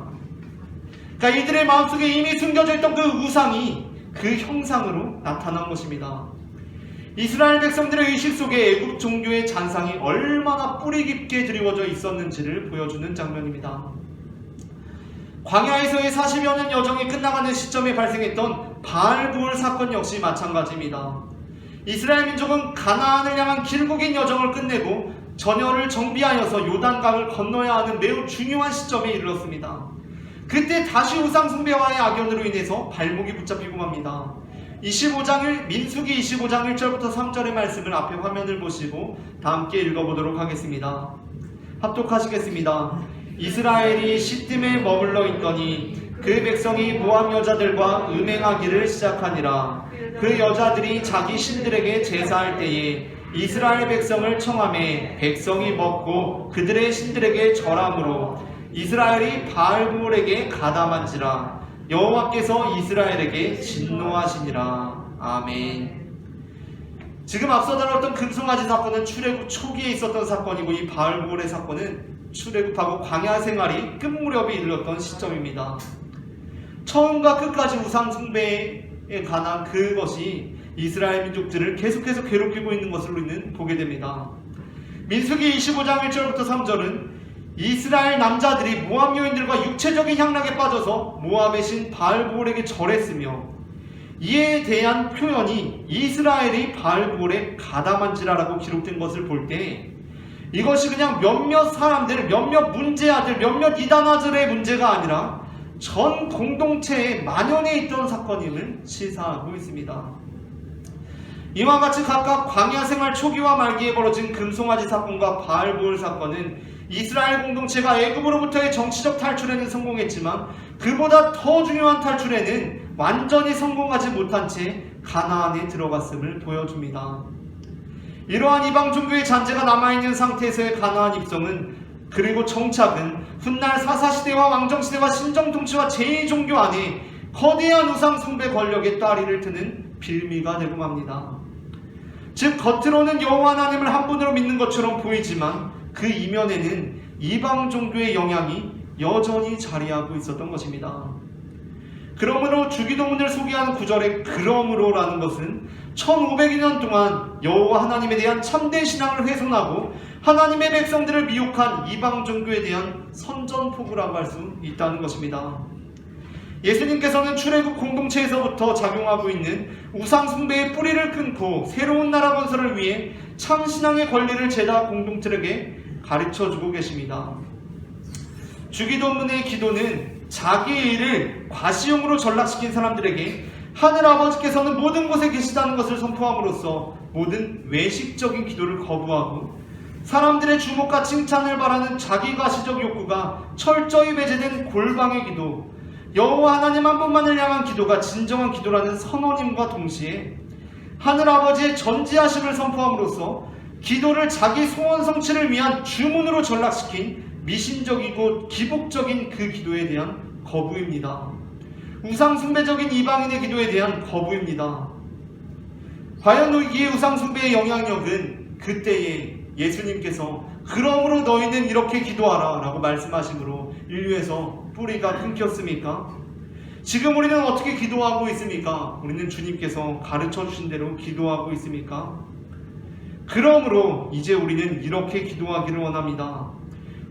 그러니까 이들의 마음속에 이미 숨겨져 있던 그 우상이 그 형상으로 나타난 것입니다. 이스라엘 백성들의 의식 속에 애굽 종교의 잔상이 얼마나 뿌리 깊게 드리워져 있었는지를 보여주는 장면입니다. 광야에서의 40여 년 여정이 끝나가는 시점에 발생했던 바알부올 사건 역시 마찬가지입니다. 이스라엘 민족은 가나안을 향한 길고 긴 여정을 끝내고 전열을 정비하여서 요단강을 건너야 하는 매우 중요한 시점에 이르렀습니다. 그때 다시 우상 숭배와의 악연으로 인해서 발목이 붙잡히고 맙니다. 민수기 25장 1절부터 3절의 말씀을 앞에 화면을 보시고 다 함께 읽어보도록 하겠습니다. 합독하시겠습니다. 이스라엘이 시딤에 머물러 있더니 그 백성이 모압 여자들과 음행하기를 시작하니라. 그 여자들이 자기 신들에게 제사할 때에 이스라엘 백성을 청하매 백성이 먹고 그들의 신들에게 절함으로 이스라엘이 바알부올에게 가담한지라. 여호와께서 이스라엘에게 진노하시니라. 아멘. 지금 앞서 다뤘던 금송아지 사건은 출애굽 초기에 있었던 사건이고, 이 바알부올의 사건은 출애굽하고 광야 생활이 끝 무렵에 이르렀던 시점입니다. 처음과 끝까지 우상 숭배에 관한 그것이 이스라엘 민족들을 계속해서 괴롭히고 있는 것을 우리는 보게 됩니다. 민수기 25장 1절부터 3절은 이스라엘 남자들이 모압 여인들과 육체적인 향락에 빠져서 모압의 신 바알부올에게 절했으며, 이에 대한 표현이 이스라엘이 바알부올에 가담한지라라고 기록된 것을 볼 때 이것이 그냥 몇몇 사람들, 몇몇 문제아들, 몇몇 이단아들의 문제가 아니라 전 공동체에 만연해 있던 사건임을 시사하고 있습니다. 이와 같이 각각 광야 생활 초기와 말기에 벌어진 금송아지 사건과 바알부올 사건은 이스라엘 공동체가 애굽으로부터의 정치적 탈출에는 성공했지만 그보다 더 중요한 탈출에는 완전히 성공하지 못한 채 가나안에 들어갔음을 보여줍니다. 이러한 이방 종교의 잔재가 남아있는 상태에서의 가나안 입성은, 그리고 정착은 훗날 사사시대와 왕정시대와 신정통치와 제2종교 안에 거대한 우상 숭배 권력의 따리를 트는 빌미가 되고 맙니다. 즉, 겉으로는 여호와 하나님을 한 분으로 믿는 것처럼 보이지만 그 이면에는 이방 종교의 영향이 여전히 자리하고 있었던 것입니다. 그러므로 주기도문을 소개하는 구절의 그러므로라는 것은 1500년 동안 여호와 하나님에 대한 참된 신앙을 훼손하고 하나님의 백성들을 미혹한 이방 종교에 대한 선전포고라고 할 수 있다는 것입니다. 예수님께서는 출애굽 공동체에서부터 작용하고 있는 우상 숭배의 뿌리를 끊고 새로운 나라 건설을 위해 참 신앙의 권리를 제자 공동체에게 가르쳐주고 계십니다. 주기도문의 기도는 자기의 일을 과시용으로 전락시킨 사람들에게 하늘 아버지께서는 모든 곳에 계시다는 것을 선포함으로써 모든 외식적인 기도를 거부하고 사람들의 주목과 칭찬을 바라는 자기 과시적 욕구가 철저히 배제된 골방의 기도, 여호와 하나님 한 분만을 향한 기도가 진정한 기도라는 선언임과 동시에 하늘 아버지의 전지하심을 선포함으로써 기도를 자기 소원 성취를 위한 주문으로 전락시킨 미신적이고 기복적인 그 기도에 대한 거부입니다. 우상 숭배적인 이방인의 기도에 대한 거부입니다. 과연 이 우상 숭배의 영향력은 그때에 예수님께서 그러므로 너희는 이렇게 기도하라 라고 말씀하심으로 인류에서 뿌리가 끊겼습니까? 지금 우리는 어떻게 기도하고 있습니까? 우리는 주님께서 가르쳐 주신 대로 기도하고 있습니까? 그러므로 이제 우리는 이렇게 기도하기를 원합니다.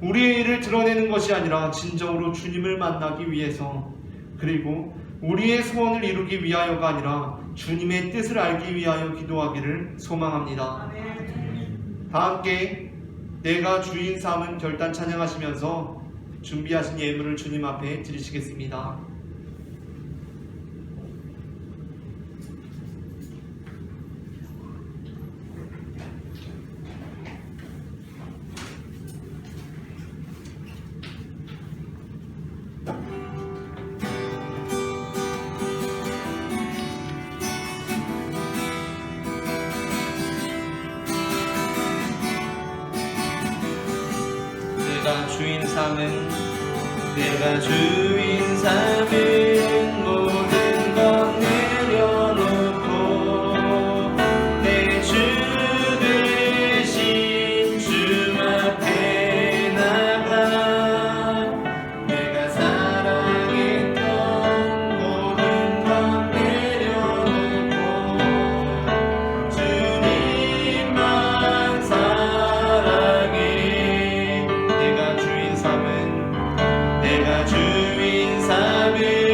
우리의 일을 드러내는 것이 아니라 진정으로 주님을 만나기 위해서, 그리고 우리의 소원을 이루기 위하여가 아니라 주님의 뜻을 알기 위하여 기도하기를 소망합니다. 다 함께 내가 주인 삼은 결단 찬양하시면서 준비하신 예물을 주님 앞에 드리시겠습니다. 내가 주인 삼은 모든 것 내려놓고 내 주 대신 주 앞에 나가 내가 사랑했던 모든 것 내려놓고 주님만 사랑해. 내가 주인 삼은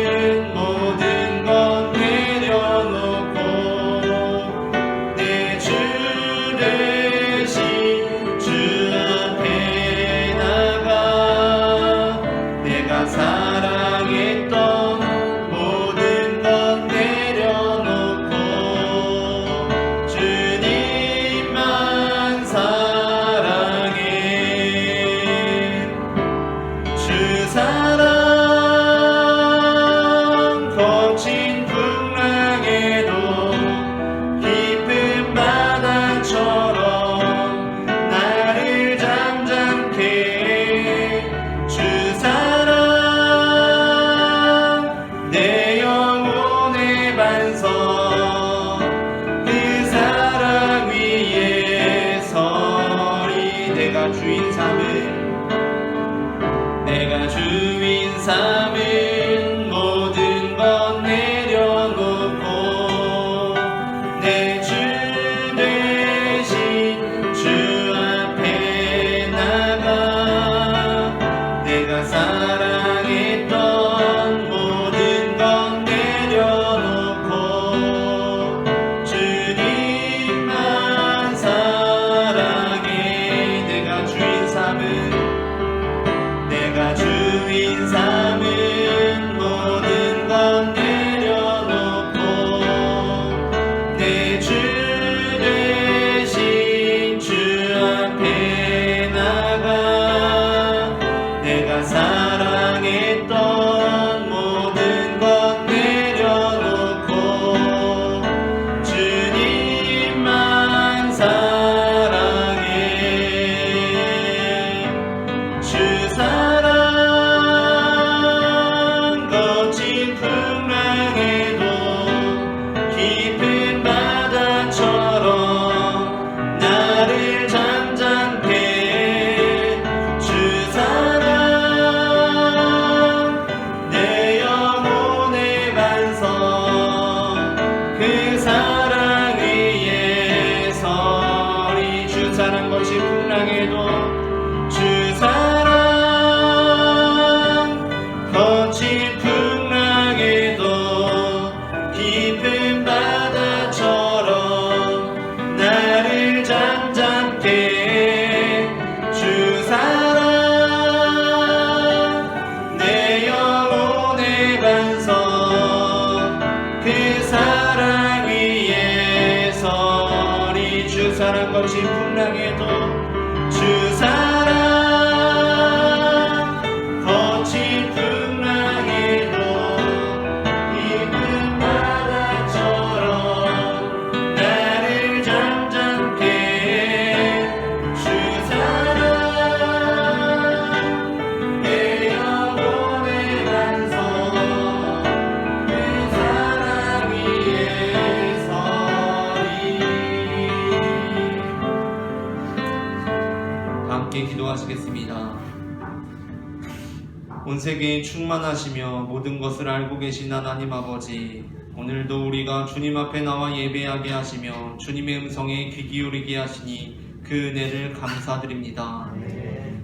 온 세계에 충만하시며 모든 것을 알고 계신 하나님 아버지, 오늘도 우리가 주님 앞에 나와 예배하게 하시며 주님의 음성에 귀 기울이게 하시니 그 은혜를 감사드립니다.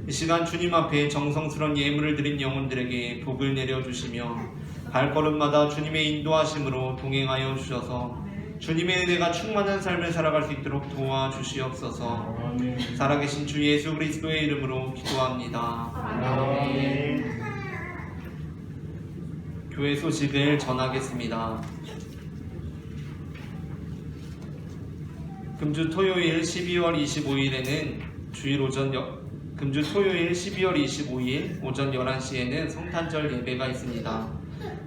이 시간 주님 앞에 정성스러운 예물을 드린 영혼들에게 복을 내려주시며 발걸음마다 주님의 인도하심으로 동행하여 주셔서 주님의 은혜가 충만한 삶을 살아갈 수 있도록 도와주시옵소서. 살아계신 주 예수 그리스도의 이름으로 기도합니다. 교회 소식을 전하겠습니다. 금주 토요일 12월 25일에는 금주 토요일 12월 25일 오전 11시에는 성탄절 예배가 있습니다.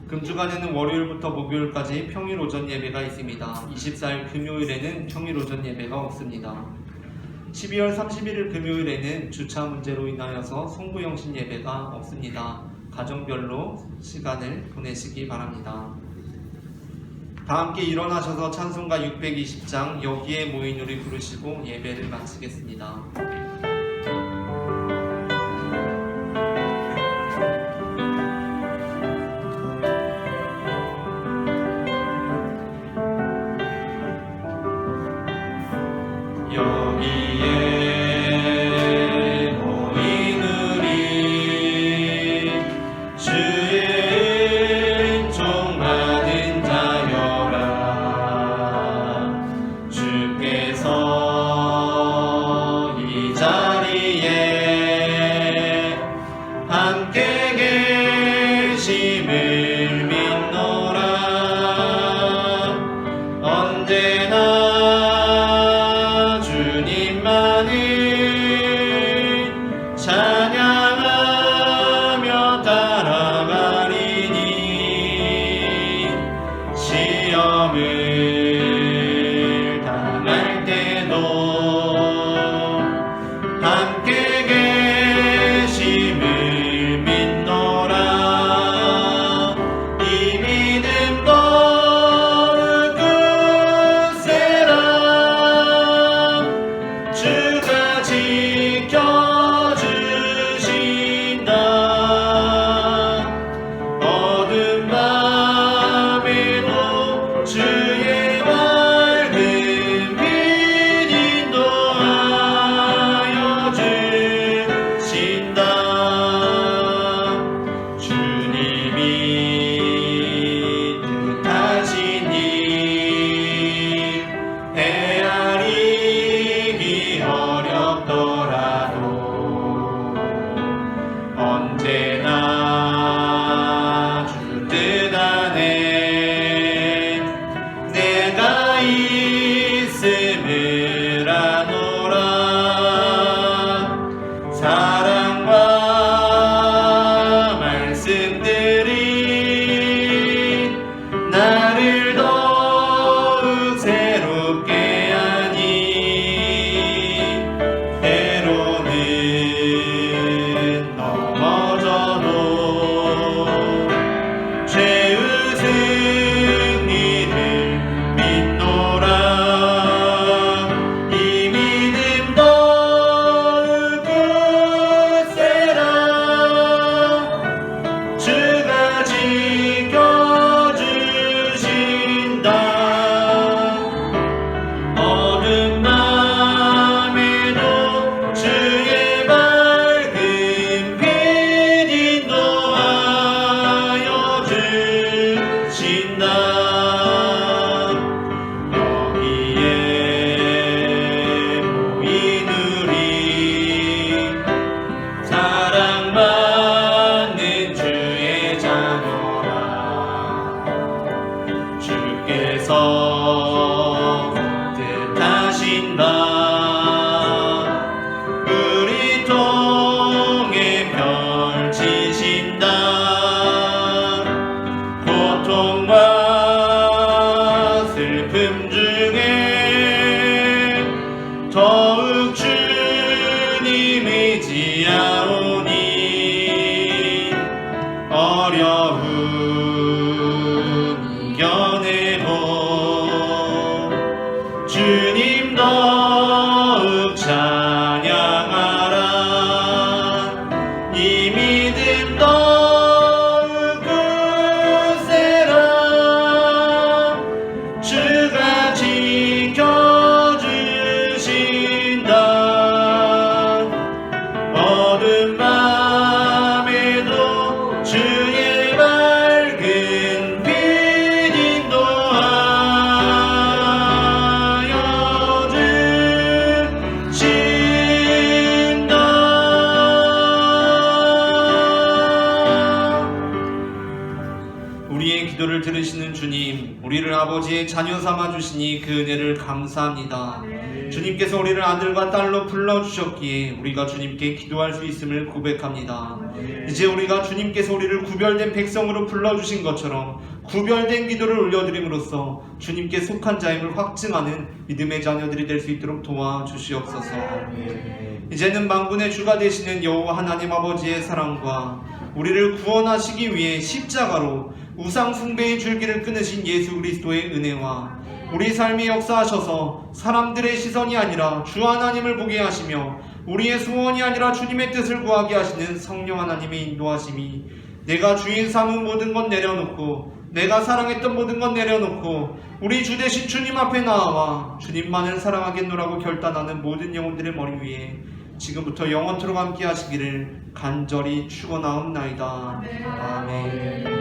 금주간에는 월요일부터 목요일까지 평일 오전 예배가 있습니다. 24일 금요일에는 평일 오전 예배가 없습니다. 12월 31일 금요일에는 주차 문제로 인하여서 송구영신 예배가 없습니다. 가정별로 시간을 보내시기 바랍니다. 다 함께 일어나셔서 찬송가 620장 여기에 모인 우리 부르시고 예배를 마치겠습니다. 여기에 모인 우리 주의 은총 받은 자여라. 주께서 이 우리의 기도를 들으시는 주님, 우리를 아버지의 자녀 삼아 주시니 그 은혜를 감사합니다. 주님께서 우리를 아들과 딸로 불러주셨기에 우리가 주님께 기도할 수 있음을 고백합니다. 이제 우리가 주님께서 우리를 구별된 백성으로 불러주신 것처럼 구별된 기도를 올려드림으로써 주님께 속한 자임을 확증하는 믿음의 자녀들이 될 수 있도록 도와주시옵소서. 이제는 만군의 주가 되시는 여호와 하나님 아버지의 사랑과 우리를 구원하시기 위해 십자가로 우상 숭배의 줄기를 끊으신 예수 그리스도의 은혜와 우리 삶에 역사하셔서 사람들의 시선이 아니라 주 하나님을 보게 하시며 우리의 소원이 아니라 주님의 뜻을 구하게 하시는 성령 하나님의 인도하심이 내가 주인 삼은 모든 것 내려놓고 내가 사랑했던 모든 것 내려놓고 우리 주 되신 주님 앞에 나아와 주님만을 사랑하겠노라고 결단하는 모든 영혼들의 머리 위에 지금부터 영원토록 함께 하시기를 간절히 축원하옵나이다. 아멘.